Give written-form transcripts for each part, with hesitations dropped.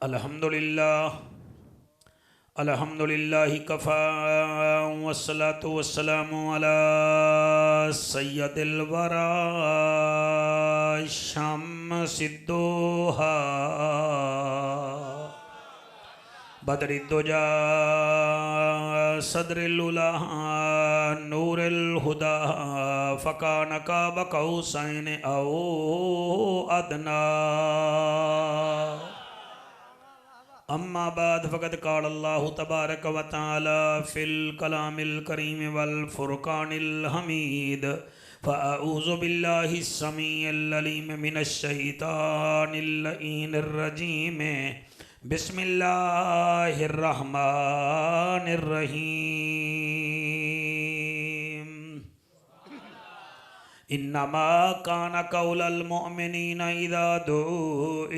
अल्हम्दुलिल्लाह अल्हम्दुलिल्लाहि कफ़ा वस्सलातु वस्सलामु अला सय्यदिल वरा शम्सिद्दोहा बदरिद्दुजा सदरिल उला नूरिल हुदा फ़कान क़ाब क़ौसैन औ अदना अम्मा बाद फ़क़द क़ाल अल्लाहु तबारक व तआला फ़िल कलामिल करीम वल फ़ुरक़ानिल हमीद फ़अऊज़ु बिल्लाहि स्समीइल अलीम मिनश शैतानिर लईनिर रजीम बिस्मिल्लाहिर रहमानिर रहीम इन्नमा कान कौलल मुअमिनीना इज़ा दुऊ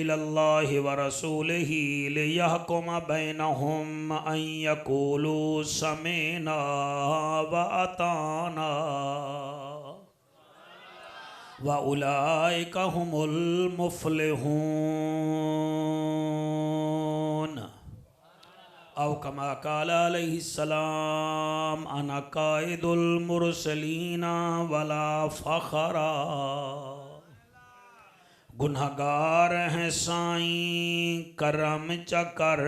इलल्लाहि व रसूलिही लियहकुम बैनहुम अन यक़ूलू समिअना व अताना व उलाइका हुमुल मुफ़्लिहून औ कमा क़ाला अलैहिस्सलाम अना क़ाइदुल मुरसलीना वला फ़ख़रा। गुनहगार हैं साईं करम चकर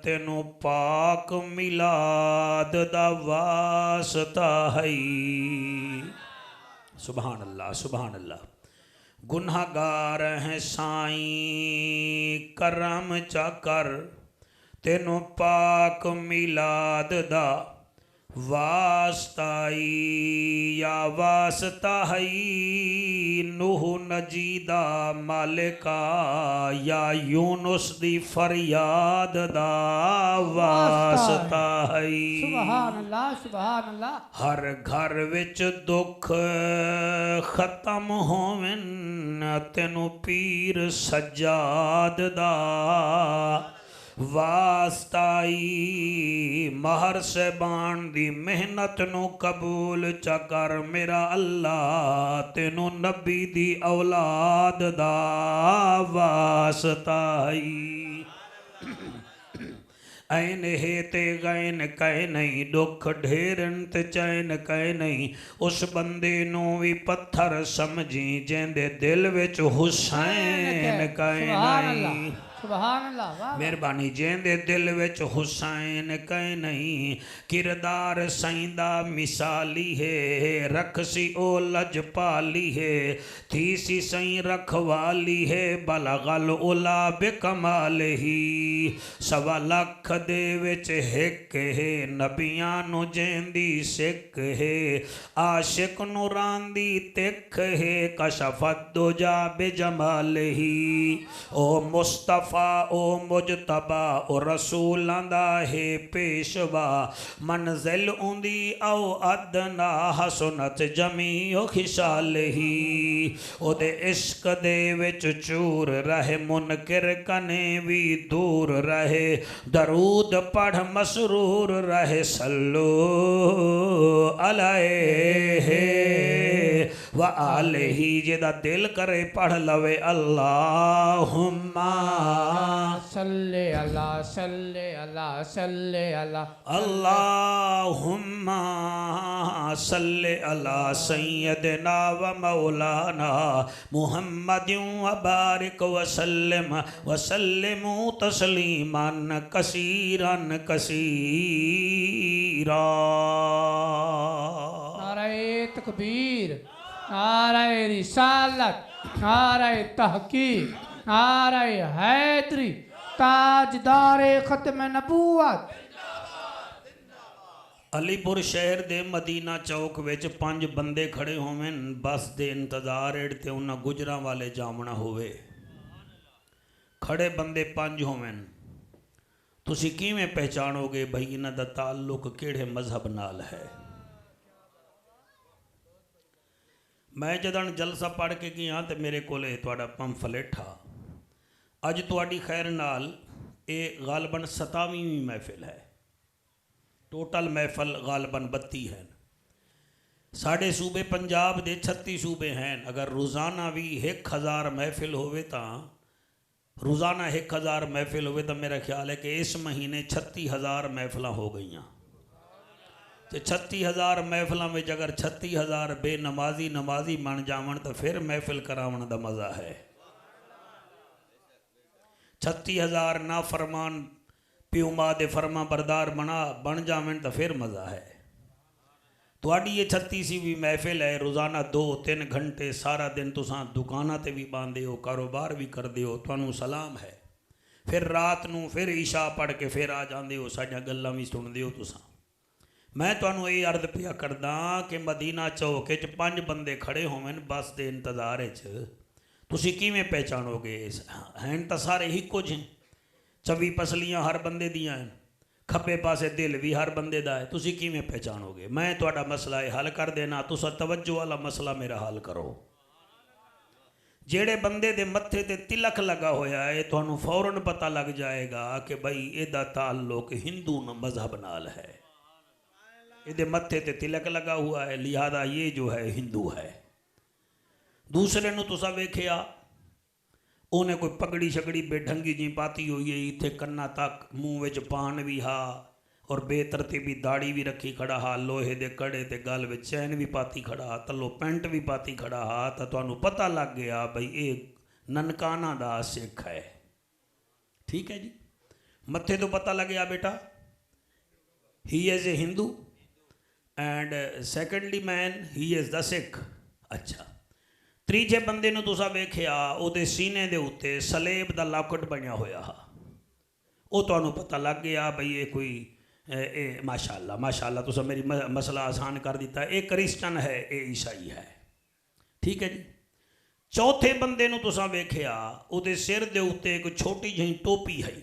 तेनू पाक मिलाद दा वास्ता है। सुभान अल्लाह सुभान अल्लाह। गुनहगार हैं साईं करम चकर तेनू पाक मिलाद दा वास्ताई या वास्ता है नूह नजीदा मालिका या यूनुस दी फरियाद दा वास्ता है। सुभान अल्लाह सुभान अल्लाह। हर घर विच दुख खत्म होवन तेनू पीर सज्जाद दा वास्ताई महर सहबान दी मेहनत नू कबूल चकर मेरा अल्लाह तेनू नबी दी औलाद दा वास्ताई। ऐन हे ते गैन कह नहीं दुख ढेरन ते चैन कह नहीं उस बंदे नू भी पत्थर समझी जेंदे दिल विच हुसैन कह नहीं। सुभान अल्लाह। मेहरबानी जेंदे दिल विच हुसैन कह नहीं किरदार सईंदा मिसाली है रखसी ओ लजपाली है थी सी सई रखवाली है बलगल उला बेकमाल ही सवा लख दे विच हिक है नबियां नु जेंदी सिक है आशिक नूरांदी तिख है कशफत दुजा बेजमाल ही ओ मुस्तफा ओ मुजतबा ओ रसूलां दा है पेशवा मंजिल उंदी औ अदना हसनत जमी ओ खिशाल ही ओदे इश्क दे विच चूर रहे मुनकिर कने भी दूर रहे दरूद पढ़ मसरूर रहे सल्लो अलैहि व आलिही जेदा दिल करे पढ़ लवे अल्लाहुम्मा सल्ले अला सल्ले अला सल्ले अला अल्लाहुम्मा सल्ले अला सय्यदना व मौलाना मुहम्मदिन व बारिक व सल्लिमु तस्लीमान कसीरन कसीरा। नारे तकबीर नारे रिसालत नारे तहकीक नारे हैदरी ताजदारे खत्म नबूवत। अलीपुर शहर दे मदीना चौक विच 5 बंदे खड़े होवन बस दे इंतजार ते उन्हां गुजरां वाले जामना होवे। खड़े बंदे 5 होवन तुसी किवें पहचानोगे भई इन्हां दा ताल्लुक किहड़े मजहब नाल है। मैं जदन जलसा पढ़ के गया तो मेरे कोले तुहाडा पंफलेट था। अज तुहाडी खैर नाल ये गालबन 27वीं महफिल है। टोटल महफल गालबन 32 हैं। साढ़े सूबे पंजाब दे 36 सूबे हैं। अगर रोज़ाना भी 1000 महफिल होवे तो रोज़ाना 1000 महफिल हुए तो मेरा ख्याल है कि इस महीने 36,000 महफिल हो गई। तो 36,000 महफिलों में अगर 36,000 बेनमाजी नमाजी बन जावन तो फिर महफिल करावन का मज़ा है। 36,000 ना फरमान प्यो माँ दे फरमा बरदार बन जावन तो फिर मज़ा है। थोड़ी ये 36वीं भी महफिल है, रोज़ाना 2-3 घंटे सारा दिन तुसां दुकाना ते भी बांधे हो, कारोबार भी करते हो, तुहानू सलाम है। फिर रात नू फिर ईशा पढ़ के फिर आ जाते हो, साडियां गल्लां भी सुनते हो तुसां। मैं तुहानू ये अर्ज पिया करदा कि मदीना चौक च 5 बंदे खड़े होवन बस के इंतजार च, तुसीं किवें पहचानोगे? हैं तो सारे हिक्को जिहे, 24 पसलियां हर बंदे दियां हैं, खब्बे पासे दिल भी हर बंदे दा है, तुसीं किवें पहचानोगे? मैं तुहाडा मसला ये हल कर देना, तुसां तवज्जो वाला मसला मेरा हल करो। जेड़े बंदे दे मत्थे ते तिलक लगा होया है तुहानू फौरन पता लग जाएगा कि भाई इहदा ताल्लुक हिंदू मजहब नाल है, इहदे मत्थे ते तिलक लगा हुआ है, लिहाजा ये जो है हिंदू है। दूसरे नू तुसां वेखिया उन्हें कोई पगड़ी शगड़ी बेढंगी जी पाती हुई है, इत्थे कन्ना तक मूँह विच पान भी हा और बेतरतीबी दाड़ी भी रखी खड़ा हा, लोहे दे कड़े ते गल विच चैन भी पाती खड़ा हा, तलो पेंट भी पाती खड़ा हा, तो तुहानू पता लग गया भाई ये ननकाना दा सिख है। ठीक है जी, मत्थे तो पता लग गया बेटा he is a Hindu and secondly man he is the Sikh. अच्छा, तीजे बंदे नू तुसां वेखिया उहदे सीने दे उत्ते सलेब दा लॉकेट बनया होया हा, वो तुहानू पता लग गया भाई ये कोई माशाअल्लाह माशाअल्लाह तुसां मेरी मसला आसान कर दिता, ये क्रिश्चन है ये ईसाई है। ठीक है जी। चौथे बंदे नू तुसां वेखिया उहदे सिर दे उत्ते एक छोटी जी टोपी है,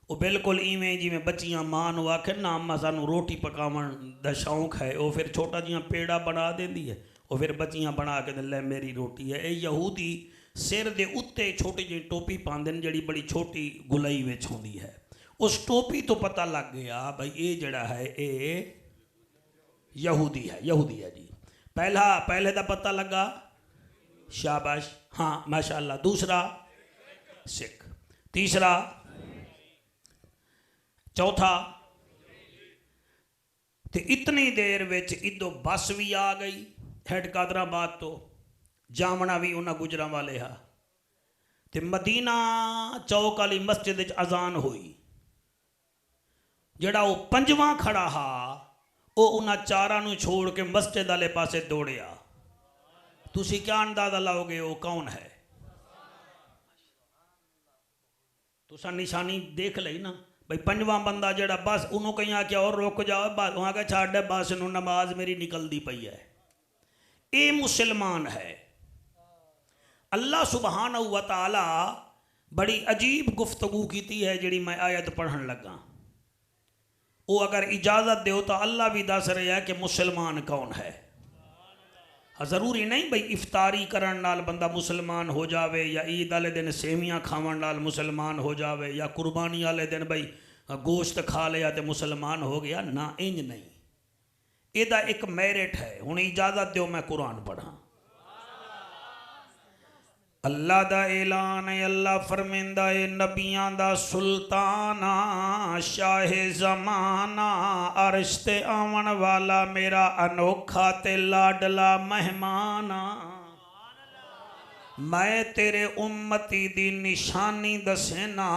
वो बिल्कुल इवें जिवें बच्चियां मां नू आखे ना अम्मा सानू रोटी पकावन दा शौक है, वो फिर छोटा जिहा पेड़ा बना देंदी है, वो फिर बच्चियां बना के ले मेरी रोटी है। ये यहूदी सिर दे उत्ते छोटी जी टोपी पांदे ने जिहड़ी बड़ी छोटी गुलाई विच होंदी है, उस टोपी तो पता लग गया भाई ये जड़ा है ये यहूदी है, यहूदी है जी। पहले दा पता लगा, शाबाश, हाँ माशाअल्लाह। दूसरा सिख, तीसरा, चौथा, तो इतनी देर विच इदो बस भी आ गई हैड कादराबाद तो, जामना भी उन्हां गुजरां वाले हा, ते मदीना चौक वाली मस्जिद विच अजान हुई। जड़ा वो पंजवां खड़ा हा वो उन्हां चारां नूं छोड़ के मस्जिद वाले पासे दौड़िया। तुसीं क्या अंदाजा लाओगे वो कौन है? तुसां निशानी देख लई ना भाई, पंजवां बंदा जड़ा बस उन्होंने कहीं आख्या और रुक जाओ, बस वहाँ क्या छाड़ बस नूं नमाज मेरी निकलती पई है। ये मुसलमान है। अल्लाह सुबहानहू व तआला बड़ी अजीब गुफ्तगू की है जिहड़ी मैं आयत पढ़न लगा। वो अगर इजाज़त दो तो अल्लाह भी दस रहा है कि मुसलमान कौन है। ज़रूरी नहीं भाई इफ्तारी करन नाल बंदा मुसलमान हो जावे, या ईद वाले दिन सेवियां खावन नाल मुसलमान हो जावे, या कुर्बानी वाले दिन भाई गोश्त खा लिया तो मुसलमान हो गया ना, इंज नहीं। इहदा एक मैरिट है। हुण इजाज़त दो मैं कुरान पढ़ा। अल्लाह दा ऐलान है, अल्लाह फरमांदा है नबियां दा सुल्ताना शाहे ज़माना अर्श ते आवन वाला मेरा अनोखा ते लाडला मेहमाना। मैं तेरे उम्मती दी निशानी दसेना,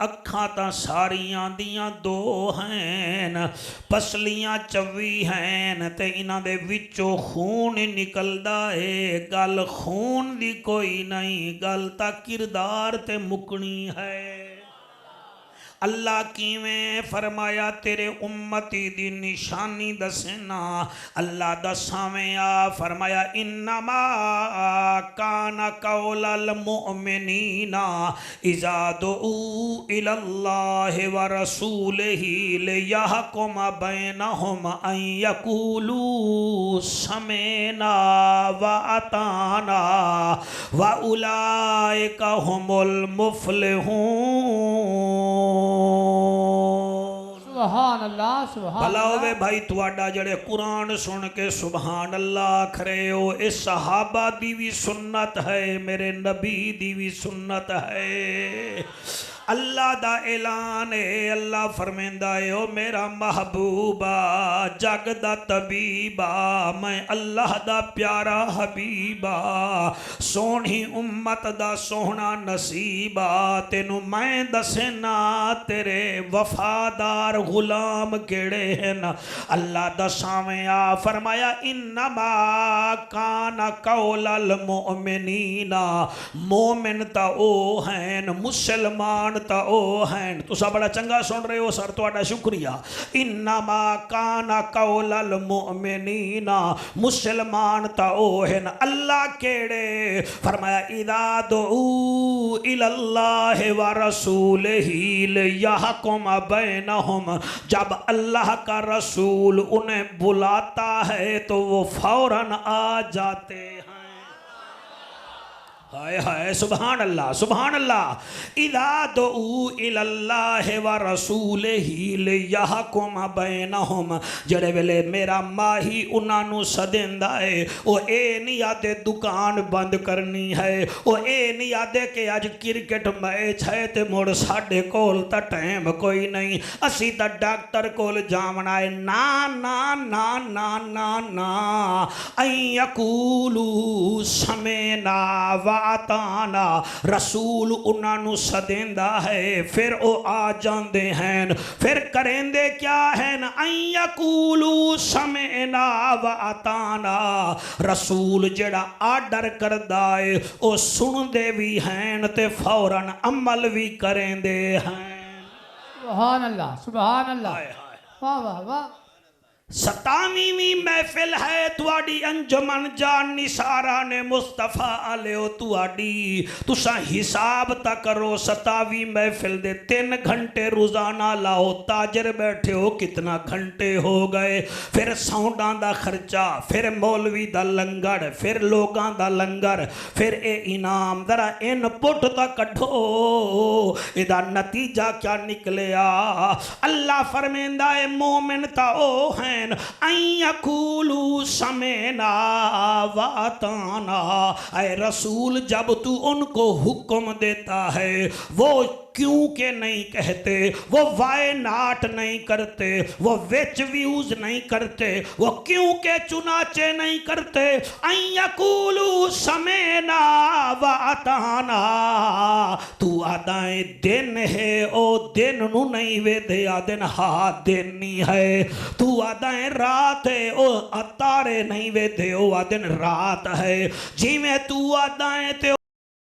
अखां तां सारियां दियां दो हैं, पसलियां 24 हैं ते इन्हां दे विचों खून निकलदा है। गल खून दी कोई नहीं, गल तां किरदार ते मुकनी है। अल्लाह किवें फरमाया तेरे उम्मती दी निशानी दसना, अल्लाह दसावें आ फरमाया इन्नमा काना कौलल मुमिनीना इज़ा दुऊ इलल्लाहि व रसूलिही लियहकुम बैनहुम अन यकूलू समेना व अताना व उलाइका हुमुल मुफ्लिहून। सुभान अल्लाह सुभान भला होवे अल्लाह भाई तुहाडा जड़े कुरान सुन के सुभान अल्लाह आखरे हो, इस सहाबा दी भी सुन्नत है, मेरे नबी दी भी सुन्नत है। अल्लाह दा ऐलान है, अल्लाह फरमेंदा है ओ मेरा महबूबा जग दा तबीबा, मैं अल्लाह दा प्यारा हबीबा, सोहनी उम्मत दा सोहना नसीबा, तेनू मैं दसना तेरे वफादार गुलाम केड़े हैं। अल्लाह दसावें आ फरमाया इन्नमा काना कौलल मोमिनीना, मोमिन ता ओ हैं, मुसलमान ता ओ हैं। तुसा बड़ा चंगा सुन रहे हो सर, तुहाडा शुक्रिया। इन्नमा काना कौलल मोमिनीना, मुसलमान ता ओ हैं। अल्लाह केड़े फरमाया इदा दुऊ इलल्लाह व रसूलिही लियहकुम बैनहुम, जब अल्लाह का रसूल उन्हें बुलाता है तो वो फौरन आ जाते हैं। हाय हाय सुभान अल्लाह सुभान अल्लाह। इदा दुऊ इलल्लाह व रसूलिही लियहकुम बैनहुम, जड़े वेले मेरा माही उन्हां नू सदेंदा है, ओ ए नहीं आदे दुकान बंद करनी है, ओ ए नहीं आदे कि अज क्रिकेट मैच है ते मुड़ साडे कोल तां टाइम कोई नहीं, असी तां डॉक्टर कोल जावना है। ना ना ना ना ना ना, ऐ यकूलू समेना व आताना, रसूल उन्होंने सदेंदा है फिर वो आ जाते हैं, फिर करेंदे क्या हैं अयकूलू समेना व आताना, रसूल जड़ा आर्डर करदा है वो सुनते भी हैं ते फौरन अमल भी करेंदे हैं। सुभान अल्लाह सुभान अल्लाह। वाह वाह वाह। 27वीं महफिल है तुआडी अंजुमन जान निसारा ने मुस्तफा आलियो तुआडी, तुसा हिसाब तक करो 27वीं महफिल दे 3 घंटे रोजाना लाओ, ताजर बैठे हो कितना घंटे हो गए, फिर साउंडां दा खर्चा, फिर मौलवी दा लंगर, फिर लोगां दा लंगर, फिर ए इनाम, जरा इनपुट दा कढो इदा नतीजा क्या निकलिया। अल्लाह फरमेंदा है मोमिन ता ओ हैं अयकूलू समेना वाताना, ऐ रसूल जब तू उनको हुक्म देता है वो क्यों के नहीं कहते, वो वाई नाट नहीं करते, वो विच व्यूज नहीं करते, वो क्यों के चुनाचे नहीं करते। अयकूलू समेना वाताना, तू आदाए दिन है ओ दिन नू नहीं वेदे आ दिन हा दिन नहीं है, तू आदाए रात है ओ तारे नहीं वेदे ओ आ दिन रात है, जिमें तू आदाए ते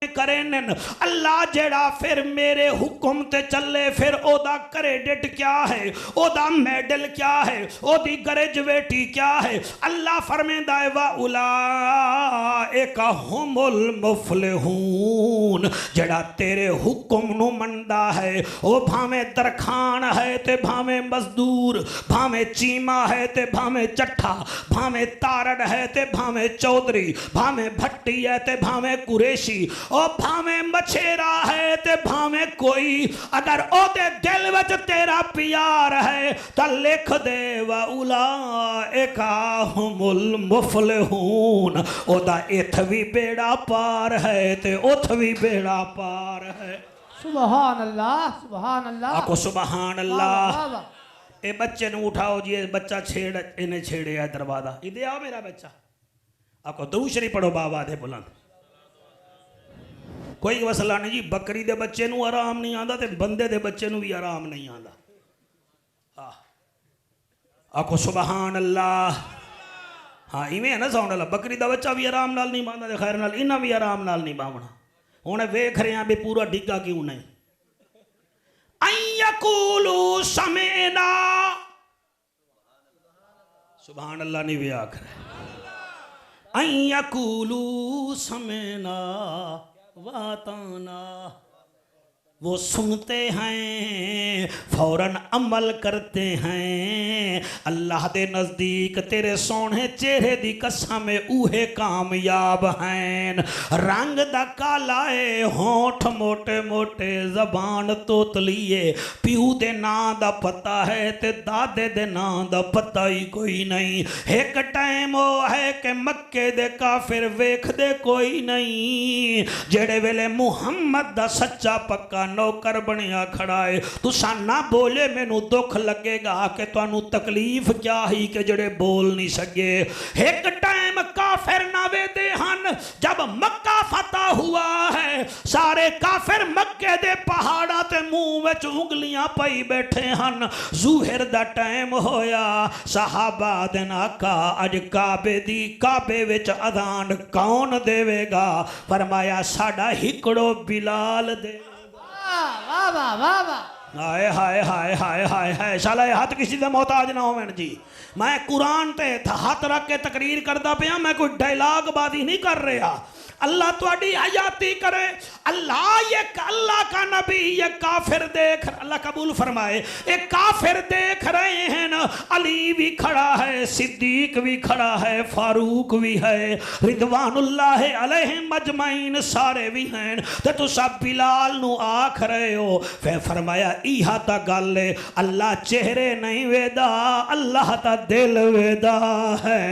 करें। अल्लाह जेड़ा फिर मेरे हुक्म ते चले फिर ओदा क्रेडिट क्या है, ओदा मेडल क्या है, ओदी ग्रेजुएटी क्या है। अल्लाह फरमांदा है वा उलाइका हुमुल मुफलिहून, जेड़ा तेरे हुक्म नु मनदा है ओ भावें तरखान है ते भावें मजदूर, भावें चीमा है ते भावें चट्ठा, भावें तारड़ है ते भावें चौधरी, भावें भट्टी है ते भावें कुरेशी, ओ भावें मछेरा है ते भावें कोई, अगर ओदे दिल विच तेरा प्यार है तो लिख दे वा उलाइका हुमुल मुफलिहून, ओदा इथ भी बेड़ा पार है ते उथ भी बेड़ा पार है। सुभान अल्लाह सुभान अल्लाह। आको सुभान अल्लाह। ए बच्चे ने उठाओ जी, बच्चा छेड़ इन्हें छेड़े है दरवाजा, इधर आओ मेरा बच्चा। आको दूसरी पढ़ो बाबा दे बुलंद। कोई मसला नहीं जी, बकरी दे बच्चे नू आराम नहीं आता ते बंदे दे बच्चे नू भी आराम नहीं आता। आखो सुभान अल्लाह। हाँ इवें है ना साउंड वाला, बकरी दा बच्चा भी आराम नाल नहीं बांधा ते खैर नाल इन्हां भी आराम नाल नहीं बावना। हुण वेख रहे हैं भी पूरा डिग्गा क्यों नहीं। अयकूलू समेना, सुभान अल्लाह नहीं भी आख अयकूलू समेना वाताना। वो सुनते हैं फौरन अमल करते हैं। अल्लाह दे नज़दीक तेरे सोने चेहरे दी कसम उहे कामयाब हैं। रंग दा काला है, होठ मोटे मोटे, जबान तोतलीए, प्यू दे नां दा पता है ते दादे दे नां दा पता ही कोई नहीं। एक टाइम वो है कि मक्के दे काफिर वेखदे कोई नहीं। जेड़े वेले मुहम्मद दा सच्चा पक्का नौकर बनिया खड़ा है, तुसा ना बोले मैनू दुख लगेगा कि तुहानू तकलीफ क्या ही कि जड़े बोल नहीं सके। एक टाइम काफिर ना वेदे हन, जब मक्का फतह हुआ है, सारे काफिर मक्के दे पहाड़ा ते मुंह विच उंगलियां पाई बैठे हन। ज़ुहर दा टाइम होया, सहाबा दे आका अज काबे विच अजान कौन देवेगा? फरमाया साडा हिकड़ो बिलाल दे। वाह वाह वाह वाह। हाय हाय हाय हाय हाय हाय, शाला हाथ किसी दे मोहताज ना होवन जी। मैं कुरान ते हाथ रख के तकरीर करदा पिया, मैं कोई डायलॉग बाजी नहीं कर रहा। अल्लाह तुहाडी हयाती करे। अल्लाह का नबी ये काफिर देख, अल्लाह कबूल फरमाए, एक काफिर देख रहे हैं ना। अली भी खड़ा है, सिद्दीक भी खड़ा है, फारूक भी है, रिदवानुल्लाह अलैहिम अजमईन सारे भी हैं। ते तुसा बिलाल नु आख रहे हो। फिर फरमाया इहा ता गल है, अल्लाह चेहरे नहीं वेदा, अल्लाह ता दिल वेदा है।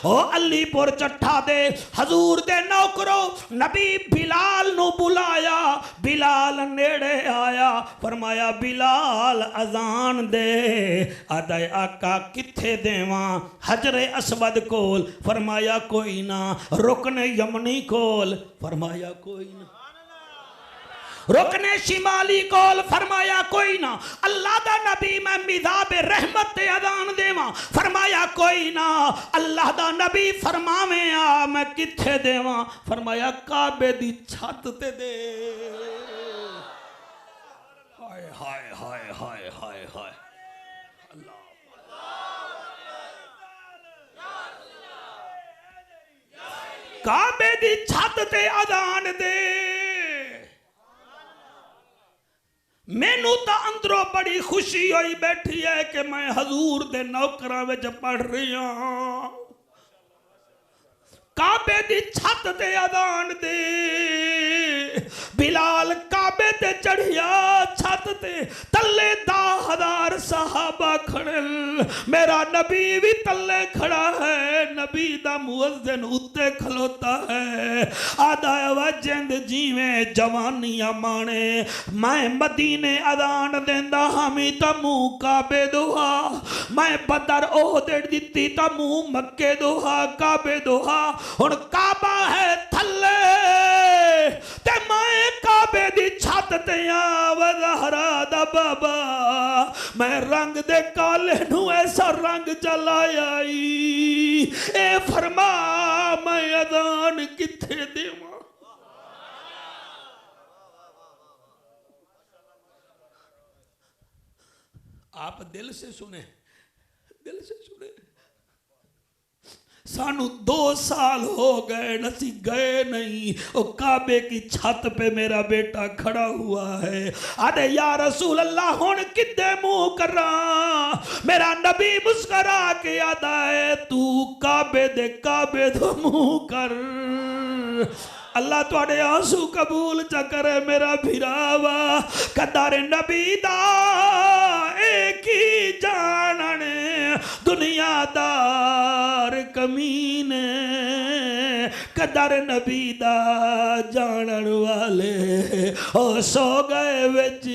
ओ अलीपुर चट्ठा दे हजूर दे नौकरो नबी बिलाल नु बुलाया। बिलाल नेड़े आया, फरमाया बिलाल अजान दे। आदा आका किथे देवां? हजरे असवद कोल, फरमाया कोई ना। रुकने यमनी कोल, फरमाया कोई ना। रुकने शिमाली कोल, फरमाया कोई ना। अल्लाह दा नबी मैं मिजाब रहमत ते अजान देवां, फरमाया कोई ना। अल्लाह दा नबी फरमावे आ मैं किथे देवां? फरमाया काबे दी छत ते दे। हाय हाय हाय हाय हाय हाय अल्लाह। काबे दी छत ते अजान दे। मैनू तो अंदरों बड़ी खुशी होई बैठी है कि मैं हजूर दे नौकरां विच पढ़ रही हां। काबे दी छत ते अजान दे। बिलाल काबे ते चढ़िया छत ते, तले 10,000 सहाबा खड़े। मेरा नबी भी तले खड़ा है, नबी दा मुअज्जिन उत्ते खलोता है। आदा वजंद जीवें जवानियां माने, मैं मदीने अजान देंदा हामी ता मुंह काबे दोहा। मैं बदर ओहद दित्ती ता मुंह मक्के दोहा, काबे दोहा। हुण काबा है थल्ले ते मैं काबे दी छत ते वज़हरा दा बाबा। मैं रंग दे काले नू ऐसा रंग चलाया ए फरमा मैं अजान किथे देवां? आप दिल से सुने, दिल से सुने। सानू 2 साल हो गए नसी गए नहीं। ओ काबे की छत पे मेरा बेटा खड़ा हुआ है। अरे या रसूल अल्लाह हुण किदे मुंह करा? मेरा नबी मुस्करा के आदा है तू काबे दो मुंह कर। अल्लाह तुहाडे आंसू कबूल च करे मेरा भिरावा। कदर नबी दा एक ही जानने, दुनियादार कमीने। कदर नबी दा जानन वाले ओ सो गए विच,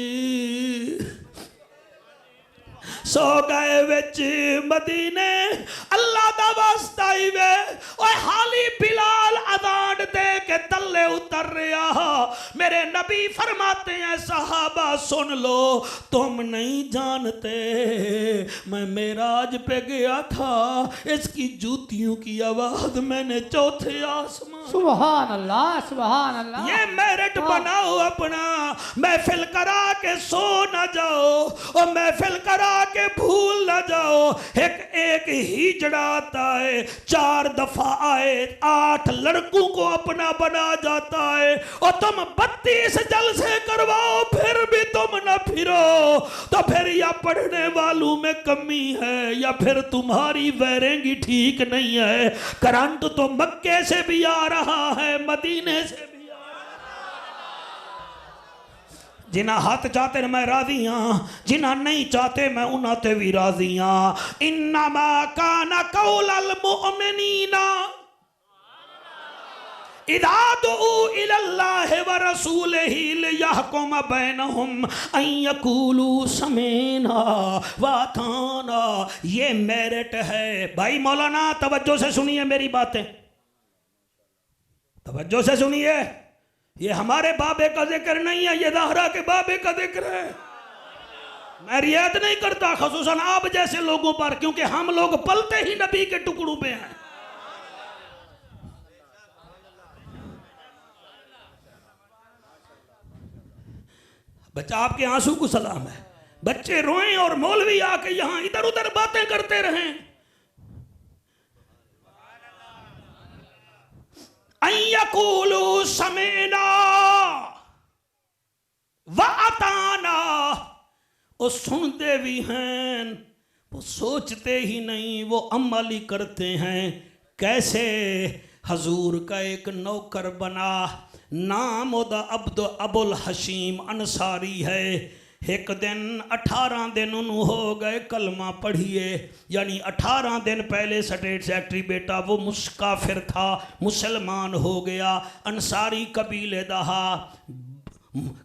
सो गए विच मदीने। अल्लाह दा वास्ता ही वे ओए हाली बिलाल अजान दे के तले उतर रहा। मेरे नबी फरमाते हैं सहाबा सुन लो, तुम नहीं जानते मैं मेराज पे गया था, इसकी जूतियों की आवाज मैंने चौथे आसमान। सुभान अल्लाह सुभान अल्लाह। ये मेरिट बना हुआ अपना महफिल करा के सो न जाओ और महफिल करा के भूल न जाओ। एक एक हिजड़ा आता है, 4 दफा आए, 8 लड़कों को अपना बना जाता है और तुम 32 जलसे करवाओ फिर भी तुम न फिरो, तो फिर या पढ़ने वालों में कमी है या फिर तुम्हारी वैरेंगी ठीक नहीं है। करंट तो मक्के से भी आ रहा है, मदीने से भी। जिन्हें हाथ चाहते मैं राजी हाँ, जिन्हें नहीं चाहते मैं उन्हें भी राजी हाँ। इन्नमा काना कौलल मुअमिनीना इदा दुऊ इलल्लाहि व रसूलिही लियहकुम बैनहुम अन यकूलू समीना व अताना। ये मेरिट है भाई। मौलाना तवज्जो से सुनिए मेरी बातें, तवज्जो से सुनिए। ये हमारे बाबे का जिक्र नहीं है, ये ज़हरा के बाबे का जिक्र है। मैं रियायत नहीं करता खसूसन आप जैसे लोगों पर, क्योंकि हम लोग पलते ही नबी के टुकड़ों पे हैं। बच्चा आपके आंसू को सलाम है। बच्चे रोएं और मौलवी आके यहां इधर उधर बातें करते रहें। अय्यकूलू समीना व अताना। वो सुनते भी हैं, वो सोचते ही नहीं, वो अमल ही करते हैं। कैसे? हजूर का एक नौकर बना, नाम ओदा अब्द अबुल हशीम अंसारी है। एक दिन 18 दिन उन्होंने हो गए कलमा पढ़िए, यानी 18 दिन पहले स्टेट सेक्रेटरी बेटा वो मुस्काफिर था, मुसलमान हो गया। अंसारी कबीले दहा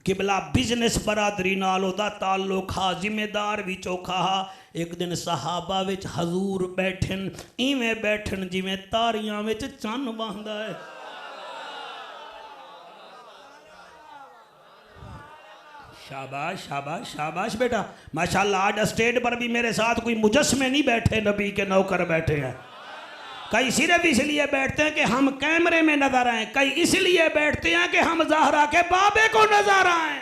किबला बिजनेस बरादरी नाल ओदा ताल्लुक हा, जिम्मेदार भी चौखा हा। एक दिन सहाबा विच हजूर बैठन, इवें बैठन जिवें तारियां विच चन्न बहंदा है। शाबाश शाबाश शाबाश बेटा, माशाल्लाह। आज स्टेज पर भी मेरे साथ कोई मुजस्मे नहीं बैठे, नबी के नौकर बैठे हैं। कई सिर्फ इसलिए बैठते हैं कि हम कैमरे में नजर आए, कई इसलिए बैठते हैं कि हम ज़हरा के बाबे को नजर आए।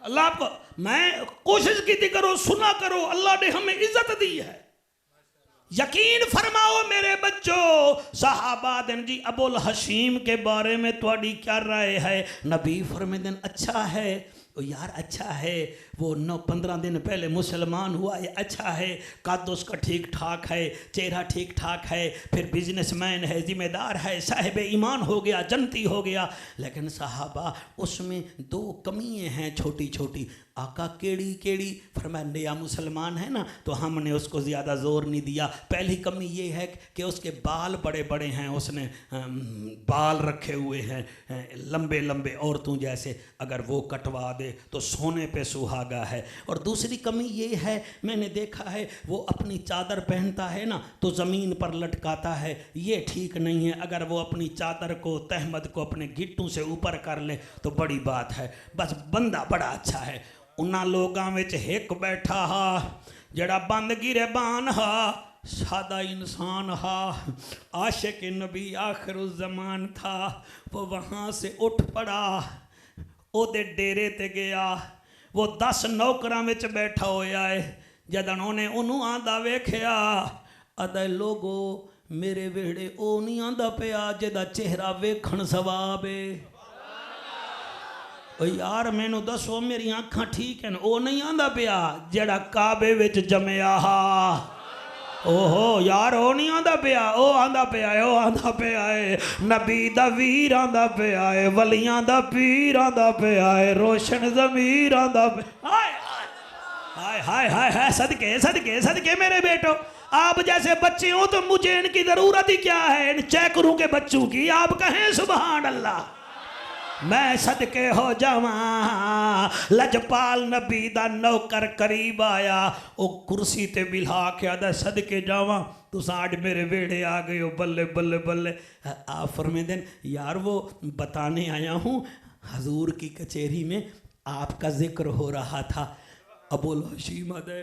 अल्लाह आपको, मैं कोशिश की थी करो, सुना करो, अल्लाह ने हमें इज्जत दी है। यकीन फरमाओ मेरे बच्चों, सहाबा दिन जी अबुल हशीम के बारे में तुम्हारी क्या राय है? नबी फरमाते अच्छा है। ओ यार अच्छा है, वो 9-15 दिन पहले मुसलमान हुआ, ये अच्छा है, कद उसका ठीक ठाक है, चेहरा ठीक ठाक है, फिर बिजनेसमैन है, जिम्मेदार है, साहिब ईमान हो गया, जन्नती हो गया। लेकिन सहाबा उसमें 2 कमियाँ हैं छोटी छोटी। आका केड़ी केड़ी? फरमाया नया मुसलमान है ना, तो हमने उसको ज़्यादा ज़ोर नहीं दिया। पहली कमी ये है कि उसके बाल बड़े बड़े हैं, उसने बाल रखे हुए हैं लंबे लंबे औरतों जैसे, अगर वो कटवा दे तो सोने पे सुहागा है। और दूसरी कमी ये है, मैंने देखा है वो अपनी चादर पहनता है ना तो ज़मीन पर लटकाता है, ये ठीक नहीं है। अगर वो अपनी चादर को, तहमद को अपने गिट्टों से ऊपर कर ले तो बड़ी बात है। बस बंदा बड़ा अच्छा है। उन्हां लोगां विच हिक बैठा हा जड़ा बंद गिरेबान हा, सादा इंसान हा, आशिक नबी आखिरुज़्ज़मान था। वो वहाँ से उठ पड़ा, ओदे डेरे ते गया। वो 10 नौकरां विच बैठा होया है। जदन उन्हें उन्होंने आंदा वेख्या, अदा लोगो मेरे वेड़े ओ नहीं आंदा पिया जिहदा चेहरा वेखण सवाब है। यार मैनू दसो मेरी अखां ठीक हैं? ओ नहीं आंदा पिया जेड़ा काबे विच जमया हा। ओहो यार ओ नहीं आंदा पिया, ओ आंदा पिया है, ओ आंदा पिया है। नबी दा वीर आंदा पिया है, वलियां दा पीर आंदा पिया है, रोशन ज़मीर आंदा पिया। हाय हाय हाय हाय हाय, सदके सदके सदके मेरे बेटो, आप जैसे बच्चे हो तो मुझे इनकी ज़रूरत ही क्या है, इन चैकरों के बच्चों की। आप कहें सुभान अल्लाह। मैं सदके हो जावा, लजपाल नबी दा नौकर करीब आया, ओ कुर्सी ते बिठा के आदा सदके जावा तुस आज मेरे वेड़े आ गए हो, बल्ले बल्ले बल्ले। आप फरमाते हैं यार वो बताने आया हूँ, हजूर की कचहरी में आपका जिक्र हो रहा था। अबुल हशीम अदे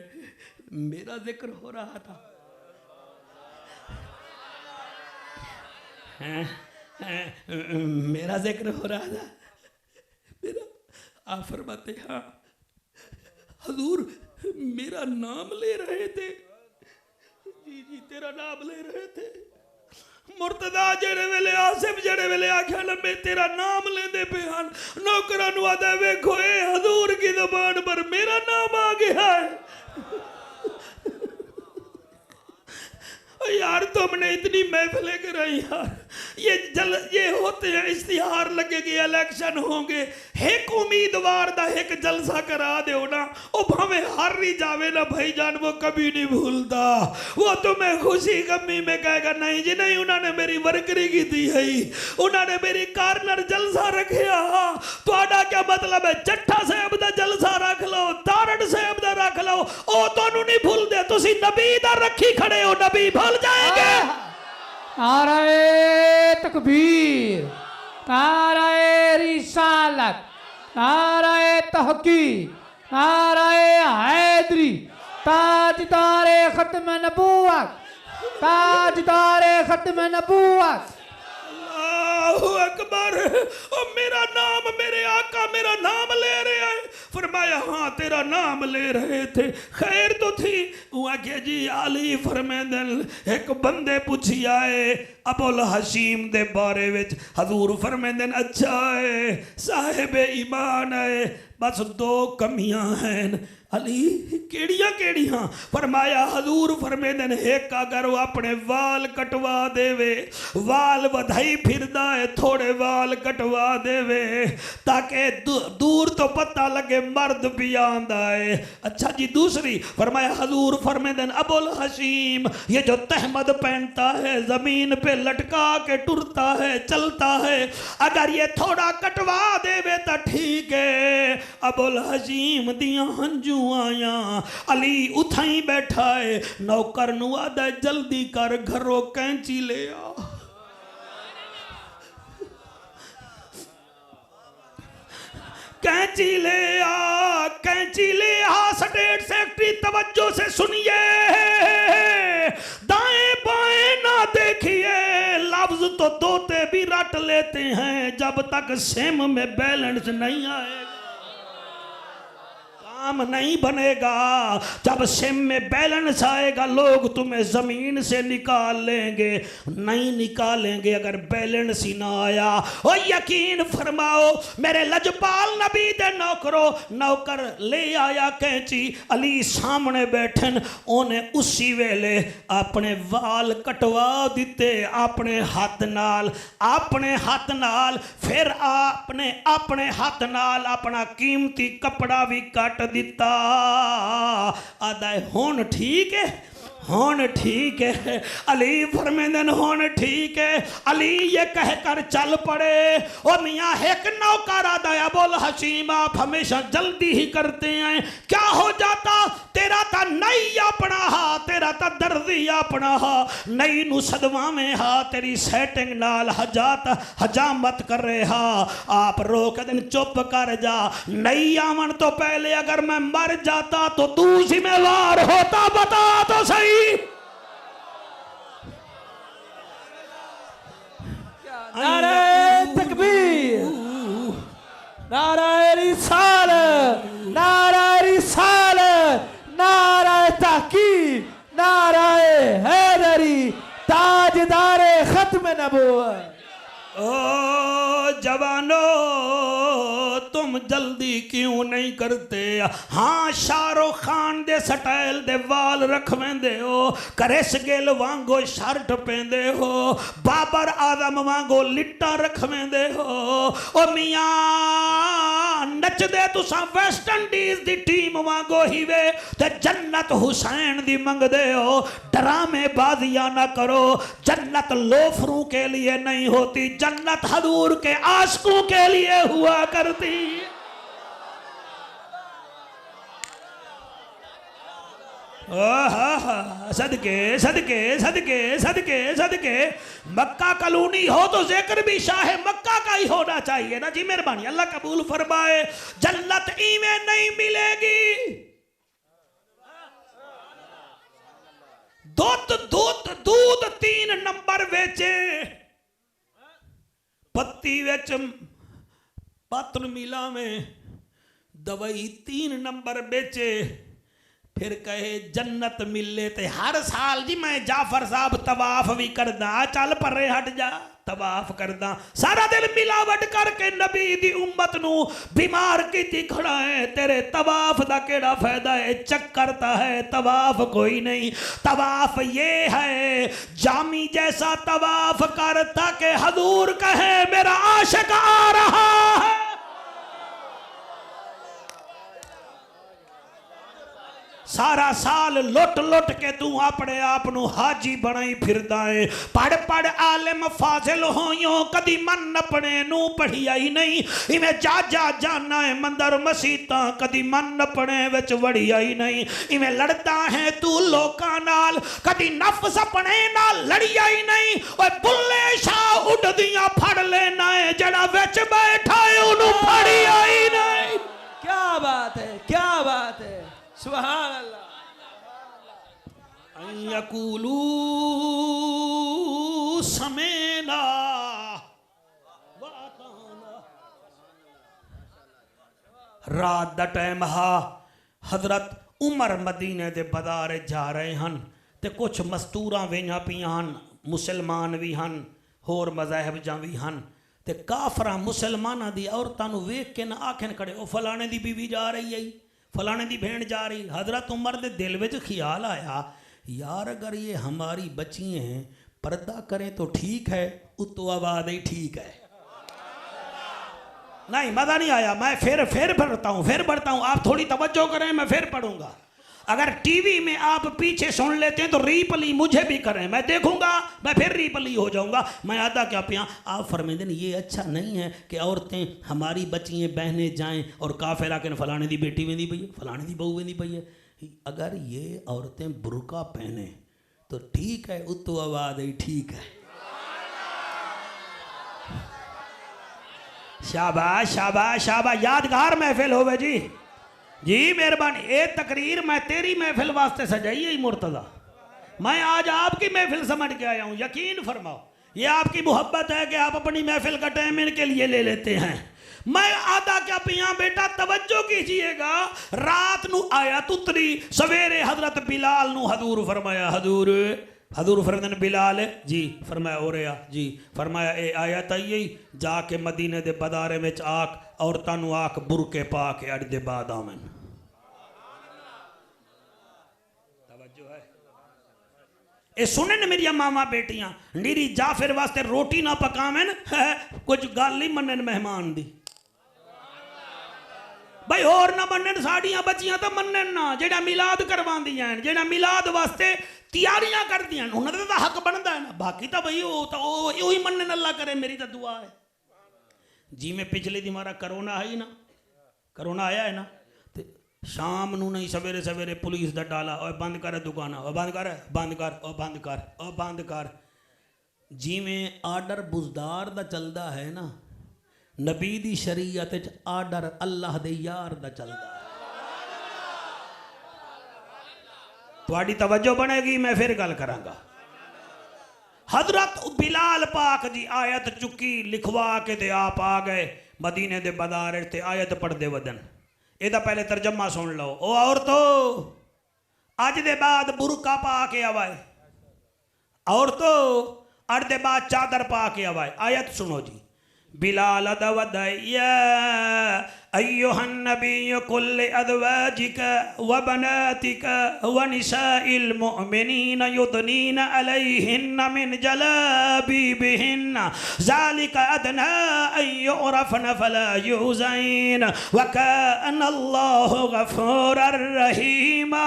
मेरा जिक्र हो रहा था। मेरा जिक्र हो रहा था, मेरा आप फरमाते हाँ हजूर मेरा नाम ले रहे थे, जी जी तेरा नाम ले रहे थे। मुर्तदा जेड़े वेले आसिफ जेड़े वेले आख्या लंबे तेरा नाम लेंदे पे हन, नौकरां नु आदा वेखो ए हजूर की ज़बान पर मेरा नाम आ गया है। यार तुमने इतनी महफिलें कराई यार, ये होते हैं इश्तिहार लगेगी इलेक्शन होंगे, एक उम्मीदवार दा एक जलसा करा दो ना, वो भावे हार ही जावे ना भाईजान वो कभी नहीं भूलता, वो तुम्हें खुशी गमी में कहेगा नहीं जी नहीं उन्होंने मेरी वर्करी की थी है, उन्होंने मेरी कार्नर जलसा रखिया। तो क्या मतलब है जट्ठा साहब दा जलसा रख लो, तारड़ साहब दा रख लो, ओ तुहानू नहीं भूलदे, तुसी नबी दा रखी खड़े हो, नबी भूल जाएंगे। नारे तकबीर, नारे रिसालत, नारे तहकीक, नारे हैदरी, ताजदारे खत्म नबूवत, ताजदारे खत्म नबूवत। अल्लाहु अकबर। ओ मेरा नाम मेरे आका मेरा नाम ले रहे हैं। फरमाया हाँ तेरा नाम ले रहे थे, खैर तो थी। वो आखे जी अली फरमेंदन एक बंदे पूछी आए अबुल हशीम दे बारे विच, हजूर फरमेंदन अच्छा है साहिब ईमान है, बस दो कमियां हैं। अली केड़ियां केड़ियां? फरमाया हजूर फरमेंदन एक अगर वो अपने वाल कटवा देवे, वाल वधाई फिरदा है थोड़े वाल कटवा देवे ताकि दूर तो पता लगे मर्द भी आंदा है। अच्छा जी दूसरी फरमाया हजूर फरमेंदन अबुल हशीम ये जो तहमद पहनता है जमीन पे लटका के टुरता है चलता है, अगर ये थोड़ा कटवा देवे तो ठीक है। अबुल हशीम दिया हंजू आया, अली उठाई बैठा है, नौकर नु आदा जल्दी कर घरों कैंची ले आ। कैंची ले आ, कैंची ले आ। स्टेट सेक्रेटरी तवज्जो से सुनिए, दाएं बाएं ना देखिए, लफ्ज तो तोते भी रट लेते हैं, जब तक सिम में बैलेंस नहीं आएगा काम नहीं बनेगा। जब सिम में बैलेंस आएगा लोग तुम्हें जमीन से निकाल लेंगे, नहीं निकालेंगे अगर बैलेंस ही ना आया। ओ यकीन फरमाओ मेरे लजपाल नबी दे नौकरो, नौकर ले आया कैंची, अली सामने बैठन, उन्हें उसी वेले अपने वाल कटवा दिते अपने हाथ नाल, अपने हाथ नाल, फिर आपने अपने हाथ नाल अपना कीमती कपड़ा भी काट दिता। आदा हुन ठीक है, हुन ठीक है। अली फरमेंदन हुन ठीक है। अली ये कहकर चल पड़े। ओ मियाँ एक नौकर आदा अबुल हशीम आप हमेशा जल्दी ही करते हैं, क्या हो जाता? तेरा ता नहीं अपना हा, तेरा ता दर्दी अपना हा, नहीं नु सदवावें हा, तेरी सेटिंग नाल हजामत कर रहे हा। आप रोक दिन चुप कर जा, नहीं आवन तो पहले अगर मैं मर जाता तो तू जिम्मेवार होता, बता तो सही। नारे तकबीर, नारे रिसालत, नारे रिसालत, नारे तहकीक, नारे हैदरी, ताजदारे खत्म नबूवत। ओ जवानो तुम जल्दी क्यों नहीं करते? हाँ शाहरुख खान दे स्टाइल दे वाल रखवेंदे हो, करिश गिल वांगो शर्ट पहनदे हो, बाबर आजम वांगो लिट्टा रखवेंदे हो। ओ मियाँ नचदे तुसा वेस्ट इंडीज दी टीम वांगो ही वे, ते जन्नत हुसैन दी मंगदे हो। ड्रामे बाजियां ना करो, जन्नत लोफरों के लिए नहीं होती, जन्नत हजूर के आशिकों के लिए हुआ करती। सदके सदके सदके सदके सदके मक्का कॉलोनी हो तो जिक्र भी शाह मक्का का ही होना चाहिए ना जी। मेहरबानी अल्लाह कबूल फरमाए। जन्नत इवें नहीं मिलेगी। दूध 3 नंबर बेचे, पत्ती विच पात्र मिला में दवाई 3 नंबर बेचे, फिर कहे जन्नत मिले ते हर साल जी मैं जाफर साहब तवाफ भी करदा, चल परे हट जा तवाफ करदा, सारा दिन मिलावट करके नबी दी उम्मत नू बीमार कीती खड़ा है। तेरे तवाफ दा केड़ा फायदा है, चक्करता है तवाफ कोई नहीं। तवाफ ये है जामी जैसा तवाफ कर ताकि हजूर कहे मेरा आशिक आ रहा है। सारा साल लुट लुट के तू अपने आप नू हाजी बनाई फिरदा है। पढ़ पढ़ आलिम फाजिल होयो कदी मन अपने नू पढ़िया ही नहीं। इवें जा जा जाना है मंदिर मसीता कदी मन अपने विच वड़िया ही नहीं। इवें लड़दा है तू लोकां नाल कदी नफ्स अपने नाल लड़िया ही नहीं। ओए बुल्ले शाह उड़दियां फड़ लेना है जड़ा विच बैठा है ओनू फड़िया ही नहीं। क्या बात है, क्या बात है, सुभान अल्लाह। यकूलू समेना रात दा टाइम हा। हजरत उमर मदीने दे बाजार जा रहे हैं ते कुछ मस्तूरां वेइयां पियां हन, मुसलमान भी हन होर मज़ाहब जां भी हन ते काफरां मुसलमानां दी औरतां नूं वेख के ना आखन खड़े ओ फलाने दी बीवी जा रही है, फलाने दी भेड़ जा रही। हजरत उमर दे दिल में ख्याल आया यार अगर ये हमारी बच्ची हैं पर्दा करें तो ठीक है, उतो आवाज़ ही ठीक है। नहीं मज़ा नहीं आया, मैं फिर पढ़ता हूँ आप थोड़ी तवज्जो करें, मैं फिर पढ़ूंगा। अगर टीवी में आप पीछे सुन लेते हैं तो रीपली मुझे भी करें, मैं देखूंगा, मैं फिर रीपली हो जाऊंगा। मैं आधा क्या पिया आप फरमाते हैं ये अच्छा नहीं है कि औरतें हमारी बच्चियाँ बहनें जाएं और काफिर आके फलाने दी बेटी वेंदी पई है, फलाने दी बहू वेंदी पई है। अगर ये औरतें बुर्का पहने तो ठीक है, उतो आवाज़ ही ठीक है। शाबाश शाबाश शाबाश, यादगार महफिल होवे जी जी मेहरबानी। ये तकरीर मैं तेरी महफिल वास्ते सजाई है मुर्तज़ा, मैं आज आपकी महफिल समझ के आया हूँ। यकीन फरमाओ ये आपकी मोहब्बत है कि आप अपनी महफिल का टाइम इनके लिए ले लेते हैं। मैं आधा क्या पिया बेटा तवज्जो कीजिएगा। रात नू आयत उतरी, सवेरे हजरत बिलाल नू हजूर फरमाया हजूर फरमाते बिलाल जी, फरमाया हो रहा जी, फरमाया ए आयत आई जाके मदीने दे बाजारे में आख औरतां नू आख बुरके पा के अज दे बाद आवन। तवज्जो है ए सुने न मेरिया मामा बेटियां नीरी जाफिर वास्ते रोटी ना पकावन कुछ गल ही मनन मेहमान दी भाई, और ना मनन साड़ियां बच्चियां तो मनन ना। जेड़ा मिलाद करवांदियां जेड़ा मिलाद वास्ते तैयारियां करदियां उन्हां दा हक बनदा है ना। बाकी तो भाई वो ही मनन, अल्लाह करे मेरी तो दुआ है। जिवें पिछले दी मारा करोना आई ना, करोना आया है ना, तो शाम नू नहीं सवेरे सवेरे पुलिस दा डाला और बंद कर दुकान, और बंद कर बंद कर और बंद कर और बंद कर। जिवें आर्डर बुजदार दा चलदा है ना, नबी दी शरीयत च आर्डर अल्लाह दे यार दा चलदा है। थोड़ी तवज्जो बनेगी, मैं फिर गल करांगा। हजरत बिलाल पाक जी आयत चुकी लिखवा के ते आप आ गए मदीने दे बाजार ते आयत पढ़दे वदन। एदा पहले तर्जमा सुन लो। ओ औरतो अज दे बाद बुरका पा के आवाए, औरतो अज दे बाद चादर पा के आवाए। आयत सुनो जी। बिलाल अदवदया अय्युहन नबी कुल अज़वाजिका व बनातिका व निसाइल मुमिनीन युदनीन अलैहिन्न मिन जलाबिबिहिन्न ज़ालिका अदना अन युरफ़न फला युज़ैन व कान अल्लाहु गफ़ूरर रहीमा।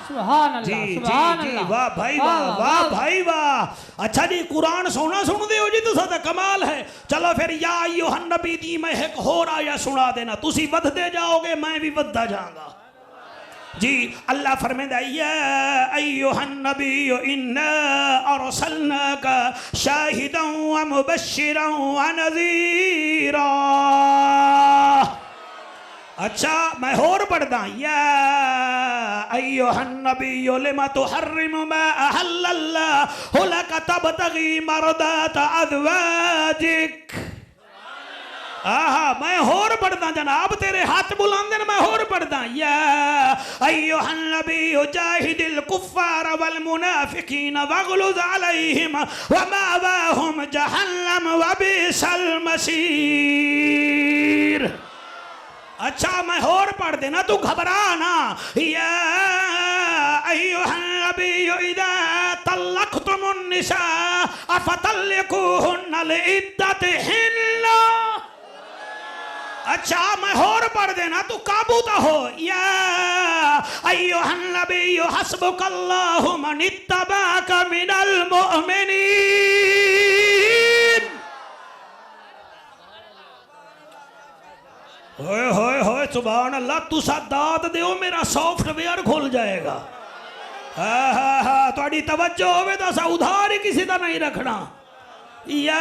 सुभान अल्लाह, जी सुभान जी जी, अल्लाह। वाह भाई वाह, वाह भाई वाह। अच्छा जी कुरान सोना सुन दे हो जी, तुसा दा कमाल है। चलो फिर या अय्युहन नबी दी मैं एक होर आया सुना देना, तुसी वधदे जाओगे मैं भी वधदा जाऊंगा जी। अल्लाह फरमांदा या अय्युहन नबी इन्ना अरसलनाका शाहिदन व मुबश्शिरन व नज़ीरा। अच्छा मैं होर पढ़दा या अय्युहन नबिय्यु लिमा तुहर्रिमु मा अहल्लल्लाहु लक तबतगी मरदात अज़वाजिक। आहा मैं होर पढ़दा जनाब, तेरे हाथ बुलांदे ने मैं होर पढ़दा या अय्युहन नबिय्यु जाहिदिल कुफ्फार वल मुनाफिकीन वगलुज़ अलैहिम व मावाहुम जहन्नम व बिसल मसीर। अच्छा मैं होर पढ़ देना, तू घबरा ना। या अय्युहन नबिय्यु इज़ा तल्लक़्तुमुन निसा अफ़तल्लिक़ूहुन्ना लिइद्दतिहिन्ना। अच्छा मैं होर पढ़ देना, तू काबू तो हो। या अय्युहन नबिय्यु हस्बुकल्लाहु मन इत्तबाका मिनल मुअमिनीन। होए होए होए सुभान अल्लाह, तुसा दाद दो मेरा सॉफ्टवेयर खुल जाएगा। हाँ हाँ हाँ थोड़ी तवज्जो होवे तो असा उधार ही किसी का नहीं रखना। या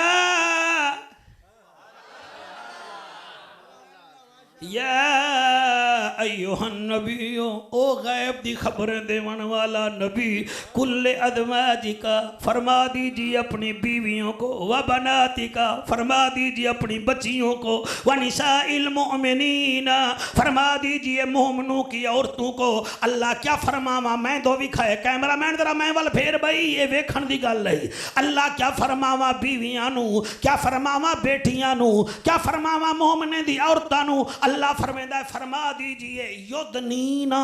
अय्युहन नबियो, ओ गैब दी खबरें देवन वाला नबी, कुल्ले अज़वाजिका फरमा दीजिए अपनी बीवियों को, व बनातिका फरमा दीजिए अपनी बच्चियों को, व निसाइल मुमिनीना फरमा दीजिए मोमिनों की औरतों को। अल्लाह क्या फरमावा, मैं दो विखाए कैमरा मैन जरा मैं वाल फेर बई, ये वेखण दी गल है। अल्लाह क्या फरमावा बीवियां नू, क्या फरमावा बेटियां नू, क्या फरमावा मोमिने दी औरतां नू। अल्लाह फरमांदा है फरमा दीजिए युदनीना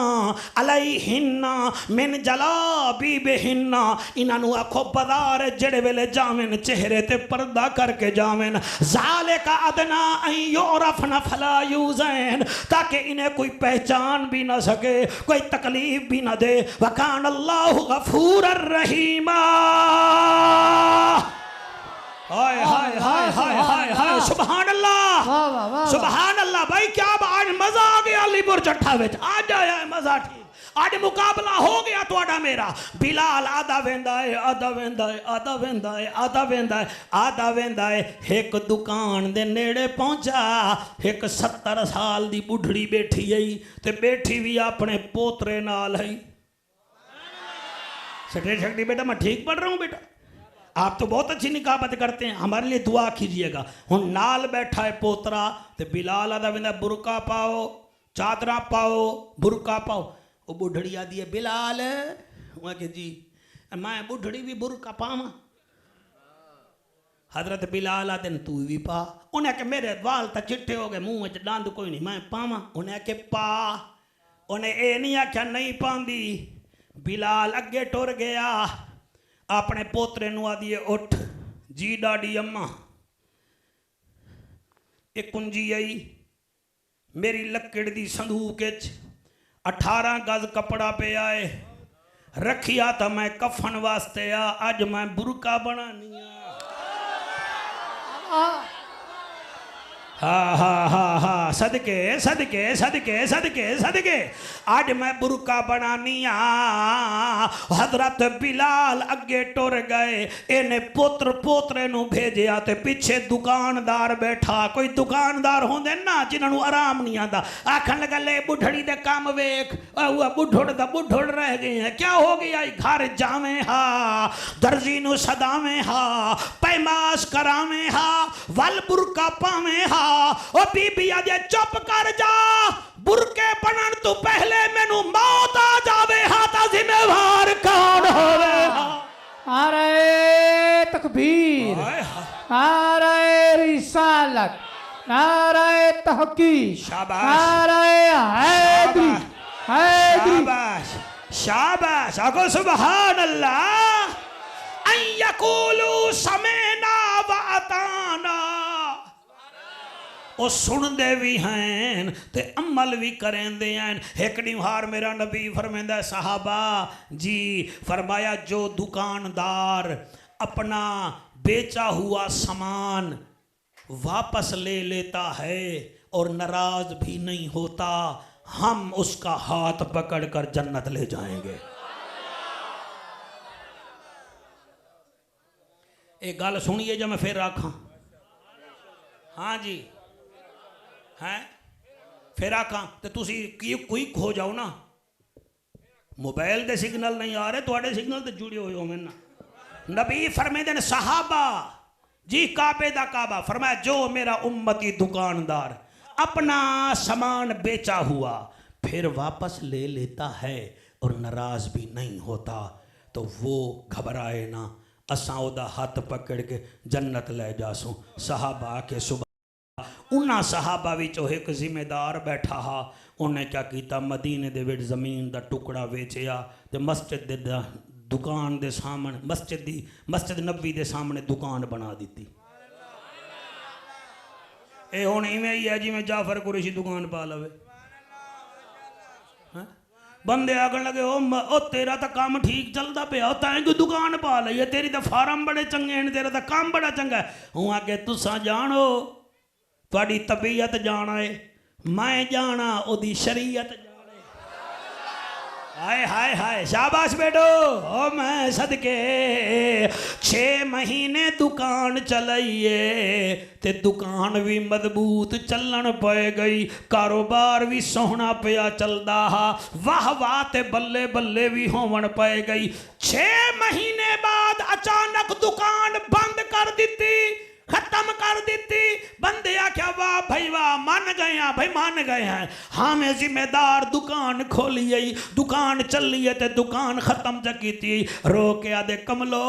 अलैहिन्ना मिन जलाबिबिहिन्ना। इन्हां नू आखो बाजार जेड़े वेले जावेन चेहरे ते पर्दा करके जावेन। ज़ालिका अदना अन युरफना फला यूज़ैन, ताकि इन्हें कोई पहचान भी ना सके, कोई तकलीफ भी ना दे। वकान अल्लाहु गफूरर रहीमा। हाय हाय हाय हाय हाय हाय सुभान अल्लाह सुभान अल्लाह। भाई क्या आज मजा आ गया अलीपुर चट्ठा विच, आज आया है मजा। ठीक आज मुकाबला हो गया थोड़ा मेरा। बिलाल आधा वेंदा है आधा वेंदा है आधा वेंदा है आधा वेंदा है आधा वेंदा है। एक दुकान दे नेड़े पहुंचा, एक 70 साल दी बुढ़ड़ी बैठी है ते बैठी भी अपने पोतरे नाल है। सटे शक्ति बेटा मैं ठीक पढ़ रहा हूँ बेटा, आप तो बहुत अच्छी निकाबत करते हैं, हमारे लिए दुआ कीजिएगा। हूँ नाल बैठा है पोतरा ते बिलाल आदा वेंदा बुरका पाओ चादरा पाओ बुरका पाओ। वो बुढ़ड़ी आदि है बिलाल, वहाँ के जी मैं बुढ़ड़ी भी बुरका पावा। हजरत बिलाल आदि तू भी पा। उन्हें के मेरे वाल तो चिट्टे हो गए, मुँह च डांद कोई नहीं, मैं पावा। उन्हें के पा, उन्हें ये नहीं आख्या नहीं पाँदी। बिलाल अगे टुर गया, अपने पोतरे नू आदि उठ जी डाडी अम्मा एक कुंजी आई मेरी लकड़ दी संदूक 18 गज कपड़ा पे आए रखिया तो मैं कफन वास्ते आ, अज मैं बुरका बनानी हाँ हाँ हाँ हाँ सदके सदके सदके सदके सदके आज मैं बुरका बनानी हजरत बिलाल अगे टुर गए। इन्हें पुत्र पोतरे नू भेजिया ते पीछे दुकानदार बैठा। कोई दुकानदार होंदे ना जिन्होंने आराम नहीं आता, आखन लगा ले बुढ़ड़ी दे काम वेख, बुढ़ड़ दा बुढ़ड़ रह गए हैं, क्या हो गया घर जावे हा दर्जी नू सदावे हा पैमाश करावे हा वल बुरका पावे हा। ओ बीबी आदे चुप कर जा, बुरके बनन तू पहले मैनू मौत आ जावे हा ता जिम्मेवार कौन होवे। नारे तकबीर, नारे रिसालत, नारे तहकीक, नारे हैदरी हैदरी। शाबाश शाबाश आगो सुभान अल्लाह। अन यकूलू समेना व अताना, वो सुनते भी हैं ते अमल भी करेंदे हैं। एक निहार मेरा नबी फरमांदा साहबा जी, फरमाया जो दुकानदार अपना बेचा हुआ सामान वापस ले लेता है और नाराज भी नहीं होता, हम उसका हाथ पकड़कर जन्नत ले जाएंगे। एक गल सुनिए जब मैं फिर आखा। हाँ जी हैं फिर आखा तो तुसी क्विक हो जाओ ना, मोबाइल के सिग्नल नहीं आ रहे, थोड़े सिग्नल तो जुड़े हुए होंगे ना। नबी फरमाते हैं सहाबा जी काबे दा काबा, फरमाया जो मेरा उम्मती दुकानदार अपना सामान बेचा हुआ फिर वापस ले लेता है और नाराज भी नहीं होता तो वो घबराए ना, असां ओदा हाथ पकड़ के जन्नत ले जासूं। सहाबा के सुबह उन्हां सहाबा विचों एक जिम्मेदार बैठा हा, उन्हें क्या किया, मदीने दे विच जमीन दा टुकड़ा वेचिया ते मस्जिद दे दुकान दे सामने, मस्जिद नबी दे सामने दुकान बना दी। ये हुण इवें ही है जिवें जाफर कुरैशी दुकान पा लवे। बंदे आखन लगे ओ तेरा तो काम ठीक चलता पिया, तैं कोई दुकान पा ली है, तेरी तो फार्म बड़े चंगे हैं, तेरा तो काम बड़ा चंगा है। हूँ आगे तुसा जानो, थोड़ी तबीयत जाना है, मैं जाना ओदी शरीयत जाने। हाय हाय हाय, शाबाश बेटो। ओ मैं सदके 6 महीने दुकान चलाइए ते दुकान भी मजबूत चलन पे गई, कारोबार भी सोहना पिया चलदा हा, वाह वाह ते बल्ले बल्ले भी होवन पे गई। 6 महीने बाद अचानक दुकान बंद कर दी, खत्म कर दी। बंदे आख्या वाह भाई वाह, मान गए हैं भाई, मान गए हैं, हाँ मैं जिम्मेदार दुकान खोलिए, दुकान चलिए ते दुकान खत्म चकी थी। रो के आदे कमलो,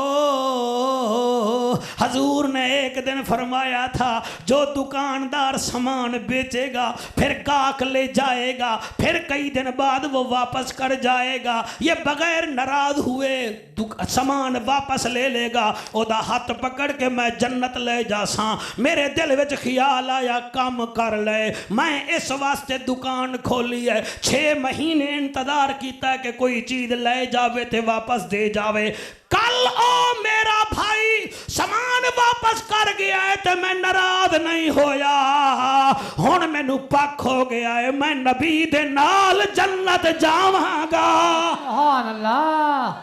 हजूर ने एक दिन फरमाया था जो दुकानदार सामान बेचेगा फिर गाहक ले जाएगा, फिर कई दिन बाद वो वापस कर जाएगा, ये बगैर नाराज हुए सामान वापस ले लेगा, ओदा हाथ पकड़ के मैं जन्नत ले जासा। मेरे दिल विच ख्याल आया काम कर ले, मैं इस वास्ते दुकान खोली है। 6 महीने इंतजार किया कि कोई चीज ले जावे ते वापस दे जावे। कल ओ मेरा भाई सामान वापस कर गया है तो मैं नाराज नहीं होया, हुण मैनू पक हो गया है, मैं नबी दे नाल जन्नत जावांगा। सुभान अल्लाह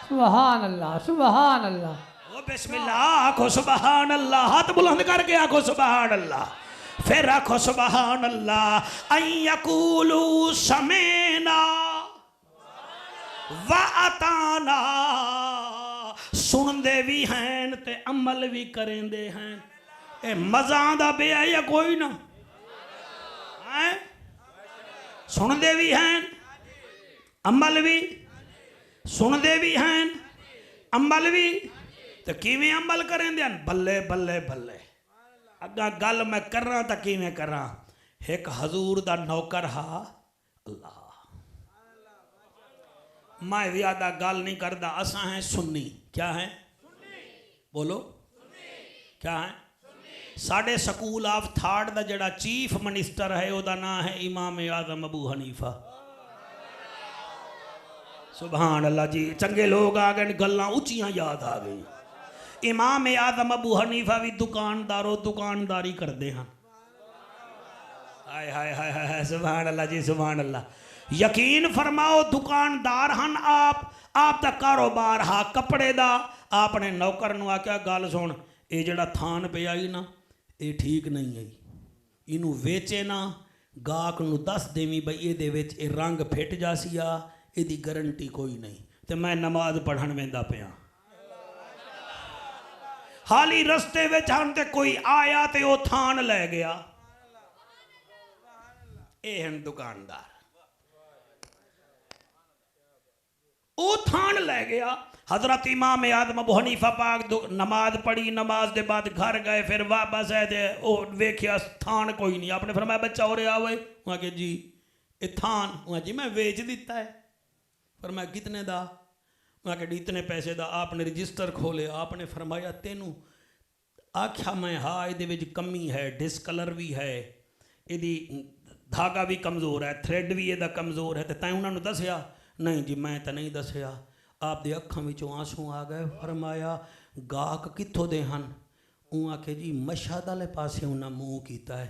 सुभान अल्लाह सुभान अल्लाह। बिस्मिल्लाह आखो सुबहान अल्लाह, हाथ बुलंद करके आखो सुबहान अल्लाह, फिर आखो सुबहान अल्लाह। अयकूलू समेना व अताना, सुनते भी हैं ते अमल भी करेंदे हैं। ए मजा दा बेआ या कोई ना है, सुनते भी हैं अमल भी, सुनते भी हैं अमल भी, तो किवें अमल करेंदे हैं, बल्ले बल्ले बल्ले। अग्गा गल मैं करा तो किवें करा। एक हजूर दा नौकर हा, अल्लाह मैं ज्यादा गल नहीं करदा, असा है सुन्नी। क्या है बोलो, क्या है? साढ़े स्कूल ऑफ थाट दा जड़ा चीफ मिनिस्टर है ओदा नाम है इमाम आजम अबू हनीफा। सुभान अल्लाह जी, चंगे लोग आ गए, गल्लां उच्चियां याद आ गई। इमाम आजम अबू हनीफा भी दुकानदारों दुकानदारी करते हैं। हाय हाय हाय हाय, सुभान अल्लाह जी सुभान अल्लाह। यकीन फरमाओ दुकानदार हन आप दा कारोबार हा कपड़े दा। आपने नौकर नूं आख्या गल सुन, ये जड़ा थान पिया ही ना ये ठीक नहीं है, इनू वेचे ना, गाहक नूं दस देवी बई ये विच ये रंग फिट जासिया, इसकी गारंटी कोई नहीं। तो मैं नमाज पढ़न वेंदा पिया, हाली रस्ते विच हन ते कोई आया ते वो थान लै गया। ये हैं दुकानदार, वो थान लै गया। हजरत इमाम आजम अबू हनीफा पाक नमाज पढ़ी, नमाज के बाद घर गए, फिर वापस आए थे वो वेख्या थान कोई नहीं। आपने फरमाया बच्चा और आवे, वहाँ के जी ये थान, वहाँ जी मैं वेच दिता है। फरमाया कितने दा? वहाँ के इतने पैसे दा। आपने रजिस्टर खोले, आपने फरमाया तेनू आख्या मैं हाँ ये कमी है, डिसकलर भी है, यदि धागा भी कमज़ोर है, थ्रेड भी ये कमज़ोर है, तो तैं उन्होंने दसिया? नहीं जी मैं तो नहीं दसिया। आप दे अखां विचों आंसू आ गए। फरमाया गाहक कित्थों दे हन? ऊँ आखे जी मशहद वाले पासे उन्हें मुँह किया है।